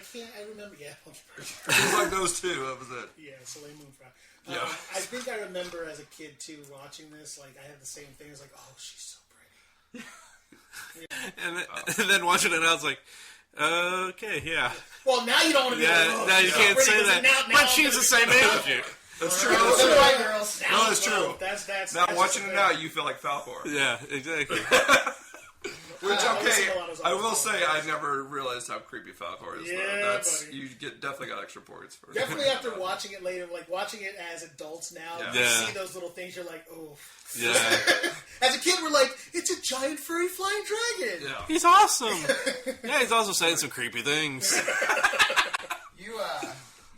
Speaker 4: remember, Punky Brewster.
Speaker 3: It was like those two. That was it.
Speaker 4: Yeah, Soleil Moon Frog.
Speaker 3: Yeah.
Speaker 4: I think I remember as a kid too watching this. Like I had the same thing. It's like, oh, she's so pretty.
Speaker 6: And then watching it, I was like, okay, yeah.
Speaker 4: Well, now you don't want to be.
Speaker 6: Yeah, now you can't say that. But she's the same age as you.
Speaker 3: That's true.
Speaker 4: That's
Speaker 3: That's
Speaker 4: right,
Speaker 3: true.
Speaker 4: girls.
Speaker 3: No, that's true.
Speaker 4: That's
Speaker 3: Now
Speaker 4: that's
Speaker 3: watching
Speaker 4: just
Speaker 3: it
Speaker 4: a
Speaker 3: now,
Speaker 4: thing.
Speaker 3: you feel like Falcor.
Speaker 6: Yeah, exactly.
Speaker 3: Which
Speaker 4: I listen
Speaker 3: okay,
Speaker 4: to a lot of
Speaker 3: I will
Speaker 4: songs.
Speaker 3: say I never realized how creepy Falcor is.
Speaker 4: Yeah,
Speaker 3: though. That's
Speaker 4: buddy.
Speaker 3: you definitely got extra points for it.
Speaker 4: Definitely after watching it later, like watching it as adults now, you
Speaker 6: Yeah.
Speaker 4: see those little things. You're like, oh.
Speaker 6: Yeah.
Speaker 4: As a kid, we're like, it's a giant furry flying dragon.
Speaker 3: Yeah.
Speaker 6: He's awesome. Yeah, he's also saying some creepy things.
Speaker 2: You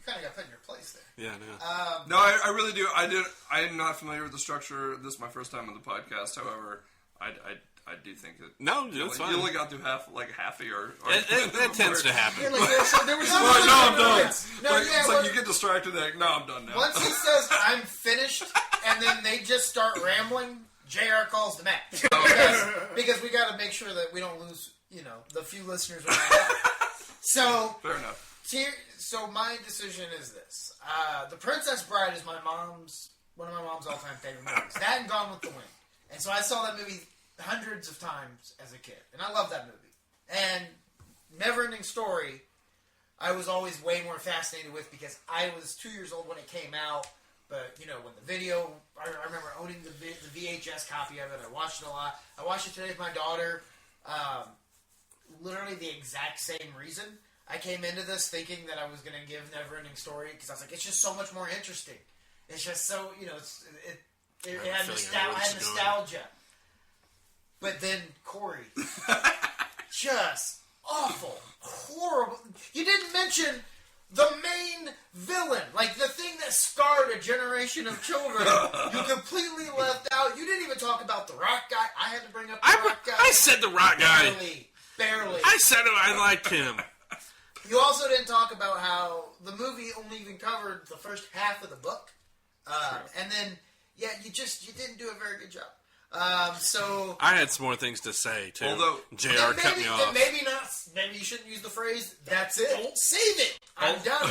Speaker 2: kind of got put in your place there.
Speaker 6: Yeah, no.
Speaker 3: No, I really do. I am not familiar with the structure. This is my first time on the podcast. However, I do think that
Speaker 6: No, it's fine.
Speaker 3: you only got through half of your.
Speaker 6: It tends to happen.
Speaker 4: Yeah, like there was some
Speaker 3: Well, no, I'm done.
Speaker 2: No,
Speaker 3: Like,
Speaker 2: yeah,
Speaker 3: it's
Speaker 2: well-
Speaker 3: like you get distracted. Like, no, I'm done now.
Speaker 2: Once he says, I'm finished, and then they just start rambling, JR calls the match. Because we got to make sure that we don't lose, the few listeners we have. So,
Speaker 3: Fair enough.
Speaker 2: so my decision is this. The Princess Bride is one of my mom's all-time favorite movies. That and Gone with the Wind. And so I saw that movie hundreds of times as a kid. And I love that movie. And Neverending Story, I was always way more fascinated with because I was 2 years old when it came out. But, when the video, I remember owning the VHS copy of it. I watched it a lot. I watched it today with my daughter. Literally the exact same reason. I came into this thinking that I was going to give Neverending Story because I was like, it's just so much more interesting. It's just so, it had nostalgia. But then Corey, just awful, horrible. You didn't mention the main villain, like the thing that scarred a generation of children. You completely left out. You didn't even talk about the Rock guy. I had to bring up the Rock guy.
Speaker 6: I said the Rock guy.
Speaker 2: Barely.
Speaker 6: I said I liked him.
Speaker 2: You also didn't talk about how the movie only even covered the first half of the book. And then, you didn't do a very good job. So
Speaker 6: I had some more things to say too.
Speaker 3: Although
Speaker 6: JR cut me off.
Speaker 2: Maybe not. Maybe you shouldn't use the phrase. That's it. Don't save it. I'm done.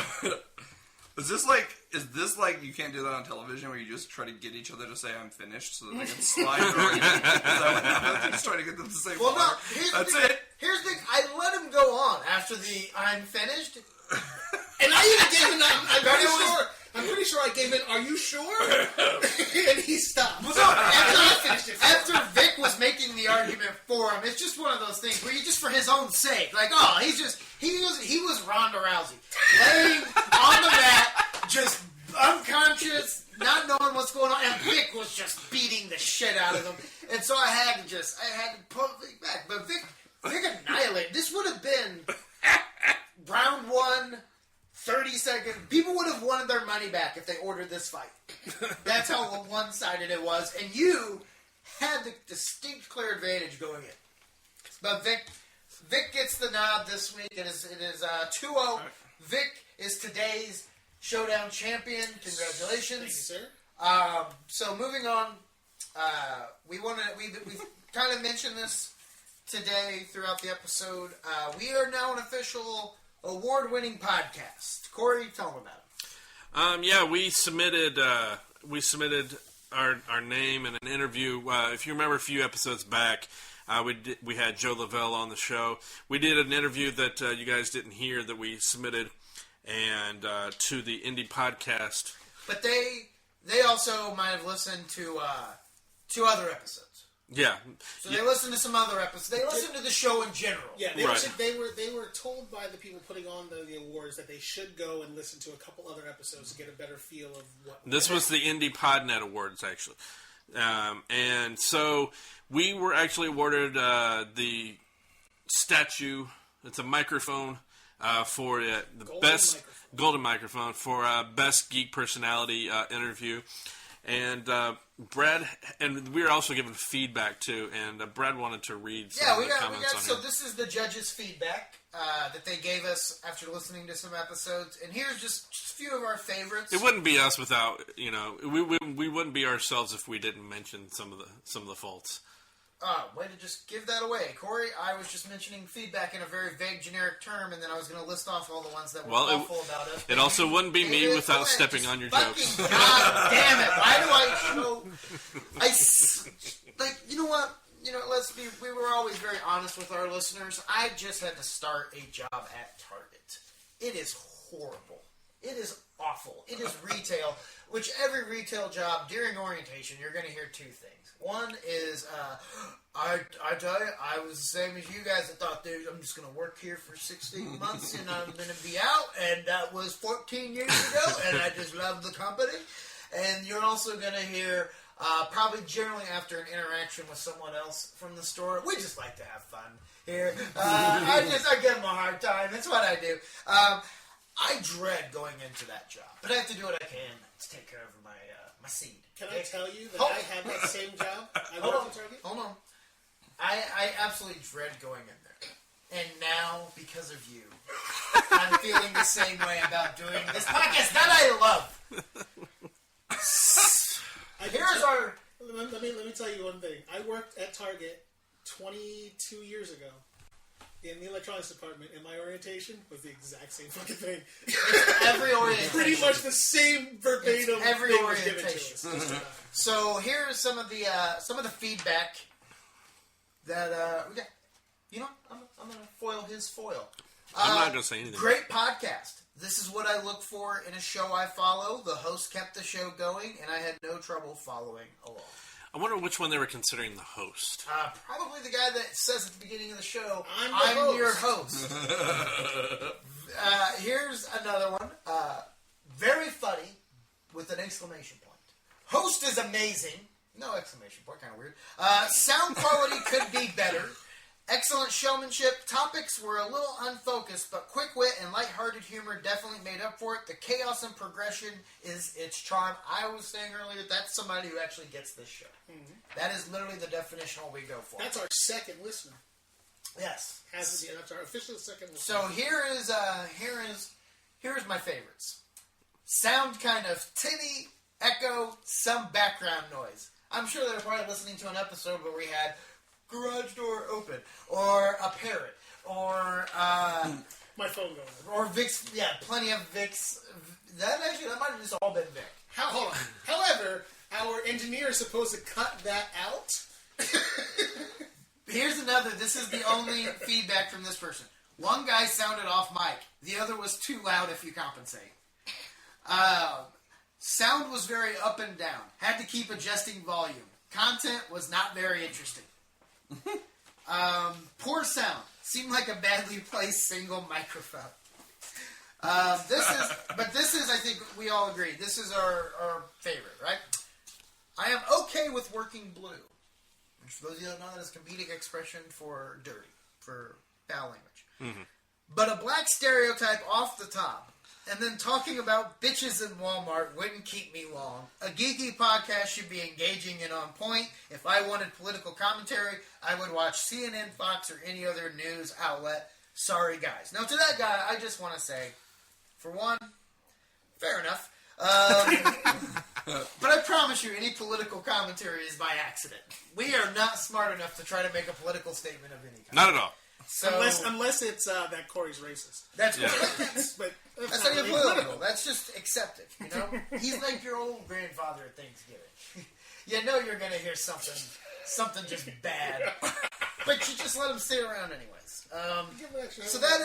Speaker 3: Is this like you can't do that on television where you just try to get each other to say I'm finished so that they can slide through it? Is that what happens? You just try to get them to say
Speaker 2: Well, no.
Speaker 3: That's it.
Speaker 2: Here's the thing. I let him go on after the I'm finished. And I even gave him I'm pretty sure I gave it, are you sure? And he stopped. After Vic was making the argument for him, it's just one of those things where you just for his own sake, like, he was Ronda Rousey. Laying on the mat, just unconscious, not knowing what's going on, and Vic was just beating the shit out of him. And so I had to put Vic back. But Vic annihilated. This would have been round one, 30 seconds. People would have wanted their money back if they ordered this fight. That's how one-sided it was. And you had the distinct clear advantage going in. But Vic gets the nod this week. It is 2-0. Vic is today's Showdown champion. Congratulations.
Speaker 4: Thank you, sir.
Speaker 2: So moving on, we've kind of mentioned this today throughout the episode. We are now an official award-winning podcast. Corey, tell them about it.
Speaker 6: Yeah, we submitted our name in an interview. If you remember a few episodes back, we had Joe Lavelle on the show. We did an interview that you guys didn't hear that we submitted and to the Indie Podcast.
Speaker 2: But they also might have listened to other episodes.
Speaker 6: Yeah.
Speaker 2: So they listened to some other episodes. They listened to the show in general.
Speaker 4: Yeah,
Speaker 6: Right.
Speaker 4: they were told by the people putting on the awards that they should go and listen to a couple other episodes to get a better feel of what.
Speaker 6: This was the Indie Podnet Awards, actually. And so we were actually awarded the statue. It's a microphone for the golden microphone for best geek personality interview. And Brad, and we were also given feedback too. And Brad wanted to read some of the comments on
Speaker 2: So
Speaker 6: here.
Speaker 2: this is the judges' feedback that they gave us after listening to some episodes. And here's just a few of our favorites.
Speaker 6: It wouldn't be us without we wouldn't be ourselves if we didn't mention some of the faults.
Speaker 2: Way to just give that away. Corey, I was just mentioning feedback in a very vague, generic term, and then I was going to list off all the ones that were awful about us.
Speaker 6: It also wouldn't be me without stepping on your jokes.
Speaker 2: God damn it. Why do I show... you know what? We were always very honest with our listeners. I just had to start a job at Target. It is horrible. It is awful. It is retail, which every retail job during orientation, you're going to hear two things. One is, I tell you, I was the same as you guys. I thought, dude, I'm just going to work here for 16 months and I'm going to be out. And that was 14 years ago, and I just love the company. And you're also going to hear, probably generally after an interaction with someone else from the store, we just like to have fun here. I give them a hard time. That's what I do. I dread going into that job, but I have to do what I can to take care of my seed.
Speaker 4: Can I tell you that I had that same job?
Speaker 2: Hold on. I absolutely dread going in there. And now, because of you, I'm feeling the same way about doing this podcast that I love.
Speaker 4: Let me tell you one thing. I worked at Target 22 years ago in the electronics department, and my orientation was the exact same fucking thing.
Speaker 2: Every orientation.
Speaker 4: Pretty much the same verbatim.
Speaker 2: It's every
Speaker 4: thing
Speaker 2: orientation.
Speaker 4: was given to us.
Speaker 2: So here's some of the feedback that we got. You know, I'm gonna foil his foil.
Speaker 6: I'm not gonna say anything.
Speaker 2: Great podcast. This is what I look for in a show I follow. The host kept the show going, and I had no trouble following along.
Speaker 6: I wonder which one they were considering the host.
Speaker 2: Probably the guy that says at the beginning of the show,
Speaker 4: I'm
Speaker 2: your host. Here's another one. Very funny with an exclamation point. Host is amazing. No exclamation point, kind of weird. Sound quality could be better. Excellent showmanship. Topics were a little unfocused, but quick wit and lighthearted humor definitely made up for it. The chaos and progression is its charm. I was saying earlier, that's somebody who actually gets this show. Mm-hmm. That is literally the definition we go for.
Speaker 4: That's our second listener.
Speaker 2: Yes.
Speaker 4: That's our official second listener.
Speaker 2: So here is my favorites. Sound kind of tinny, echo, some background noise. I'm sure they're probably listening to an episode where we had garage door open, or a parrot, or
Speaker 4: my phone going.
Speaker 2: Or Vicks. Yeah, plenty of Vicks. That might have just all been Vic.
Speaker 4: Hold on. However, our engineer is supposed to cut that out.
Speaker 2: Here's another. This is the only feedback from this person. One guy sounded off mic. The other was too loud if you compensate. Sound was very up and down. Had to keep adjusting volume. Content was not very interesting. Poor sound. Seemed like a badly placed single microphone. This is, I think we all agree, this is our favorite, right? I am okay with working blue. Which, for those of you who don't know, that is a comedic expression for dirty, for foul language. Mm-hmm. But a black stereotype off the top, and then talking about bitches in Walmart wouldn't keep me long. A geeky podcast should be engaging and on point. If I wanted political commentary, I would watch CNN, Fox, or any other news outlet. Sorry, guys. Now, to that guy, I just want to say, for one, fair enough. But I promise you, any political commentary is by accident. We are not smart enough to try to make a political statement of any kind.
Speaker 6: Not at all.
Speaker 2: So,
Speaker 4: unless it's that Corey's racist.
Speaker 2: That's
Speaker 6: yeah.
Speaker 2: But that's not even political. That's just accepted, you know? He's like your old grandfather at Thanksgiving. You know you're going to hear something just bad. But you just let him stay around anyways. So that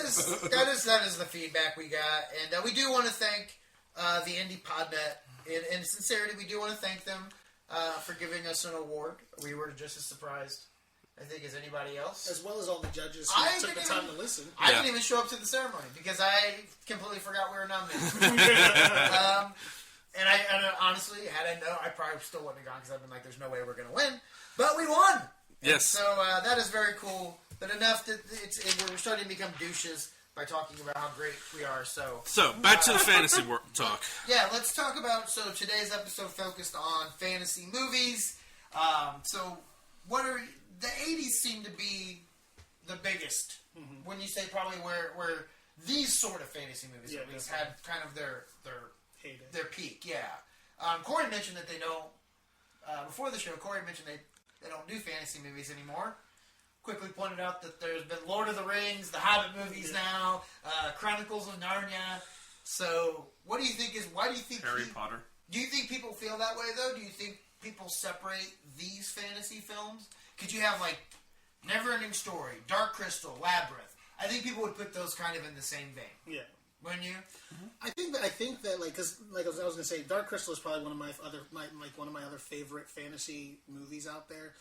Speaker 2: is the feedback we got. And we do want to thank the Indie Podnet. In sincerity, we do want to thank them for giving us an award. We were just as surprised, I think, as anybody else.
Speaker 4: As well as all the judges who took the time to listen.
Speaker 2: I didn't even show up to the ceremony because I completely forgot we were nominated. And honestly, had I known, I probably still wouldn't have gone because I've been like, there's no way we're going to win. But we won!
Speaker 6: Yes.
Speaker 2: And so that is very cool. But enough that we're starting to become douches by talking about how great we are. So
Speaker 6: back to the fantasy talk.
Speaker 2: Yeah, let's talk about, so today's episode focused on fantasy movies. So what are... The 80s seem to be the biggest. Mm-hmm. When you say probably where these sort of fantasy movies at least had kind of their peak. Yeah. Corey mentioned that they don't. Before the show, Corey mentioned they don't do fantasy movies anymore. Quickly pointed out that there's been Lord of the Rings, the Hobbit movies now, Chronicles of Narnia. So, what do you think why do you think
Speaker 3: Harry Potter?
Speaker 2: Do you think people feel that way, though? Do you think people separate these fantasy films? Could you have, like, Neverending Story, Dark Crystal, Labyrinth? I think people would put those kind of in the same vein.
Speaker 4: Yeah.
Speaker 2: Wouldn't you?
Speaker 4: I think that like, because like I was going to say, Dark Crystal is probably one of my other favorite fantasy movies out there.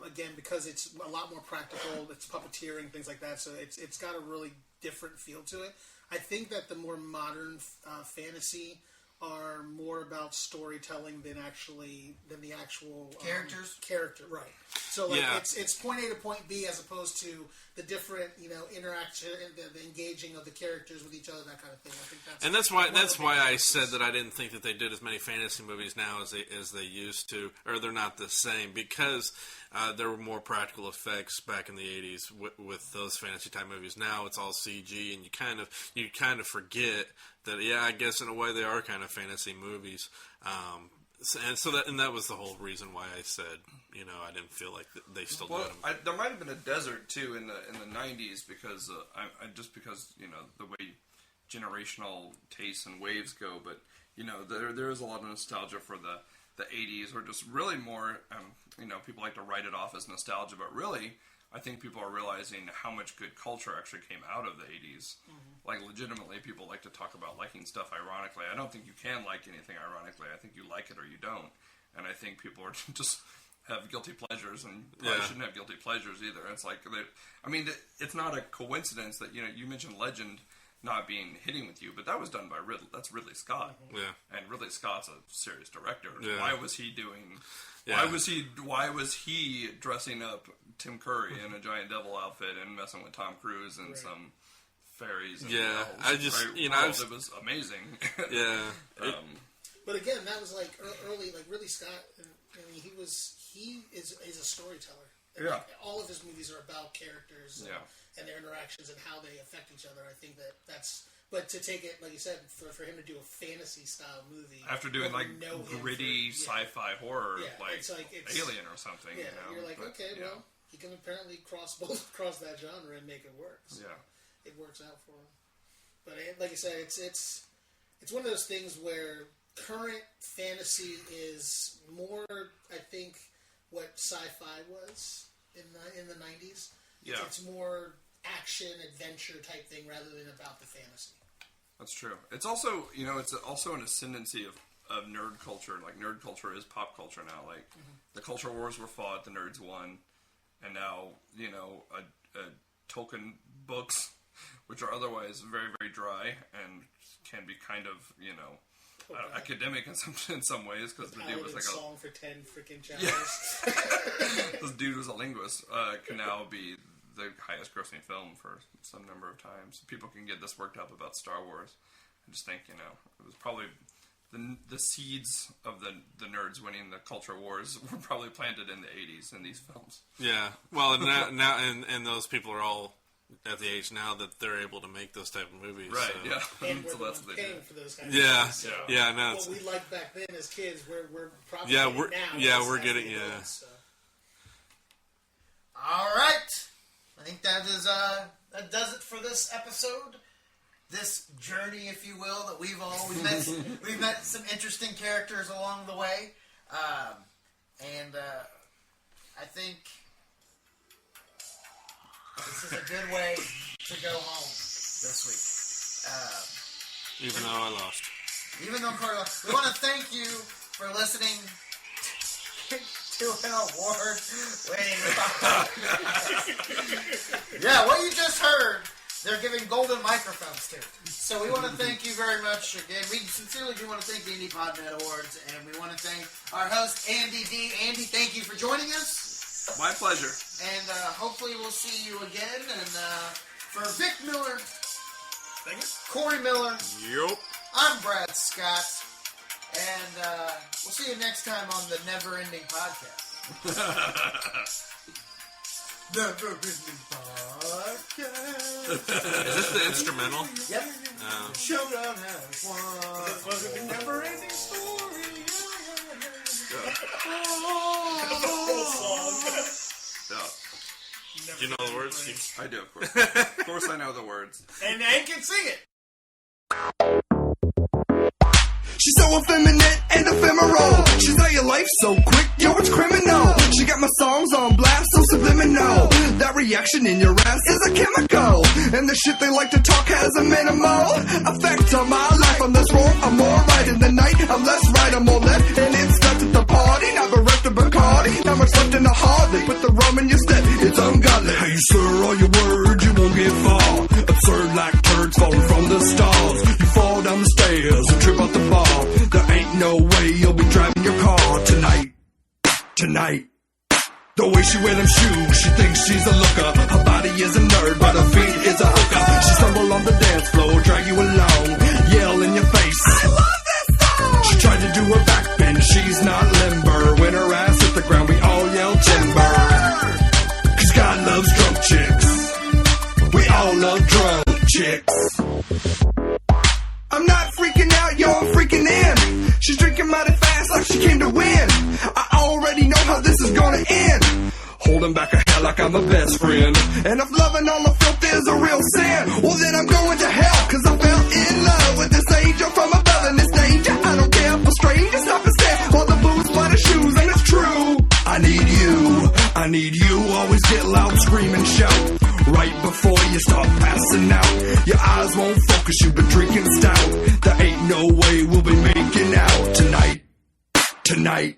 Speaker 4: Again, because it's a lot more practical, it's puppeteering, things like that. So it's got a really different feel to it. I think that the more modern fantasy are more about storytelling than the actual character, right? So like it's point A to point B as opposed to the different interaction, the engaging of the characters with each other, that kind of thing. I think
Speaker 6: that's why I said that I didn't think that they did as many fantasy movies now as they used to, or they're not the same, because there were more practical effects back in the 80s with those fantasy type movies. Now it's all CG, and you kind of forget that. Yeah, I guess in a way they are kind of fantasy movies. And that was the whole reason why I said, I didn't feel like they still did them.
Speaker 3: There might have been a desert too in the 90s because because the way generational tastes and waves go, but there is a lot of nostalgia for the 80s, or just really more. People like to write it off as nostalgia, but really, I think people are realizing how much good culture actually came out of the 80s. Mm-hmm. Like, legitimately, people like to talk about liking stuff ironically. I don't think you can like anything ironically. I think you like it or you don't. And I think people are just have guilty pleasures, and probably shouldn't have guilty pleasures either. It's like, it's not a coincidence that, you mentioned Legend not being hitting with you, but that was done by Ridley Scott.
Speaker 6: Mm-hmm. Yeah.
Speaker 3: And Ridley Scott's a serious director.
Speaker 6: Yeah.
Speaker 3: Why was he doing... Yeah. Why was he dressing up Tim Curry in a giant devil outfit and messing with Tom Cruise and some fairies? And elves, it was amazing.
Speaker 6: Yeah.
Speaker 4: But again, that was like early, like Ridley Scott. I mean, he is a storyteller.
Speaker 3: Yeah.
Speaker 4: Like, all of his movies are about characters and their interactions and how they affect each other. I think that's. But to take it, like you said, for him to do a fantasy-style movie...
Speaker 3: After doing, like, gritty sci-fi horror, like Alien or something,
Speaker 4: Yeah, you're like, well, he can apparently cross that genre and make it work. So it works out for him. But like you said, it's one of those things where current fantasy is more, I think, what sci-fi was in the 90s.
Speaker 3: Yeah.
Speaker 4: It's more action, adventure type thing rather than about the fantasy.
Speaker 3: That's true. It's also, it's also an ascendancy of nerd culture. Like, nerd culture is pop culture now. Like, the culture wars were fought, the nerds won, and now, Tolkien books, which are otherwise very, very dry and can be kind of, academic in some ways, because the dude was like
Speaker 4: song for 10 freaking chapters.
Speaker 3: Yeah. This dude was a linguist. Can now be the highest grossing film for some number of times. People can get this worked up about Star Wars. I just think, it was probably the seeds of the nerds winning the culture wars were probably planted in the 80s in these films.
Speaker 6: Yeah. Well, now and those people are all at the age now that they're able to make those type of movies.
Speaker 3: Right,
Speaker 6: so.
Speaker 3: yeah.
Speaker 4: And we're
Speaker 3: so
Speaker 4: the
Speaker 3: that's
Speaker 4: ones
Speaker 3: what they
Speaker 4: paying
Speaker 3: do.
Speaker 4: for those kinds of movies.
Speaker 6: Yeah, no.
Speaker 4: What we liked back then as kids, we're probably
Speaker 6: we're getting
Speaker 4: adults, so.
Speaker 2: All right. I think that does it for this episode. This journey, if you will, that we've met some interesting characters along the way, and I think this is a good way to go home this week.
Speaker 6: Even though I lost.
Speaker 2: Even though Carlos, we want to thank you for listening to an award-winning podcast. Yeah, what you just heard, they're giving golden microphones to. So we want to thank you very much again. We sincerely do want to thank the Indie Podnet Awards, and we want to thank our host, Andy D. Andy, thank you for joining us.
Speaker 3: My pleasure.
Speaker 2: And hopefully we'll see you again. And for Vic Miller, Corey Miller,
Speaker 6: Yup.
Speaker 2: I'm Brad Scott. And we'll see you next time on the Neverending Podcast. Neverending Podcast.
Speaker 6: Is this the instrumental?
Speaker 2: Yep.
Speaker 4: Showdown has won. Was it the Neverending Story?
Speaker 3: Yeah.
Speaker 6: Do you know the words?
Speaker 3: I do, of course. Of course I know the words.
Speaker 4: And Hank can sing it.
Speaker 7: She's so effeminate and ephemeral. She's like your life so quick, yo, it's criminal. She got my songs on blast, so subliminal. That reaction in your ass is a chemical. And the shit they like to talk has a minimal effect on my life. I'm less wrong, I'm more right in the night. I'm less right, I'm more left. And it starts at the party. Now bereft of Bacardi. Not much left in the heart. They put the rum in your step. It's ungodly. How you slur all your words, you won't get far. Absurd like turds falling from the stars. You fall down the stairs and trip out the bar. There ain't no way you'll be driving your car tonight. Tonight. The way she wear them shoes, she thinks she's a looker. Her body is a nerd, but her feet is a hooker. She stumble on the dance floor, drag you along, yell in your face, I love this song! She tried to do her back bend, she's not limber. When her ass hit the ground, we all yell timber. Cause God loves drunk chicks. We all love drunk chicks. I'm not freaking out, yo, I'm freaking in. She's drinking mighty fast like she came to win. I already know how this is gonna end. Holding back a hell like I'm a best friend. And if loving all the filth is a real sin, well then I'm going to hell. Cause I fell in love with this angel from above. And this danger, I don't care for strangers. Stop and stare, all the boots by the shoes. And it's true, I need you. Always get loud, scream and shout. Right before you start passing out. Your eyes won't focus, you've been drinking stout. There ain't no way we'll be making out tonight. Tonight.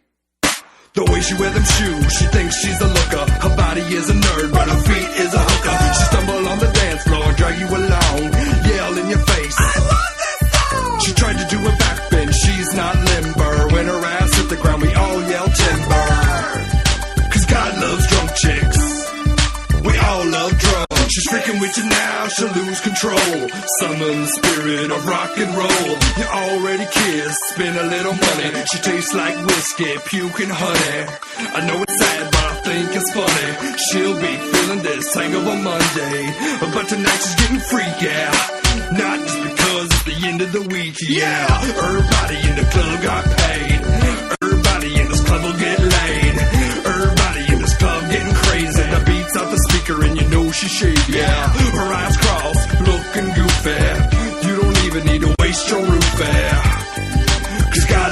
Speaker 7: The way she wear them shoes, she thinks she's a looker. Her body is a nerd, but her feet is a hooker. She stumble on the dance floor, drag you along, yell in your face, I love this song! She tried to do her back bend, she's not limber. When her ass hit the ground, we all yell timber. Cause God loves drunk chicks. We all love drugs. She's freaking with you now, she'll lose control. Summon the spirit of rock and roll. You already kissed, spend a little money. She tastes like whiskey, puke and honey. I know it's sad, but I think it's funny. She'll be feeling this hangover Monday, but tonight she's getting freaky. Not just because it's the end of the week, yeah. Everybody in the club got paid. Everybody in this club will get laid. Everybody in this club getting crazy. The beats out the speaker and you know she shake, yeah. Her eyes crossed, looking goofy. You don't even need to waste your roof fare. Cause God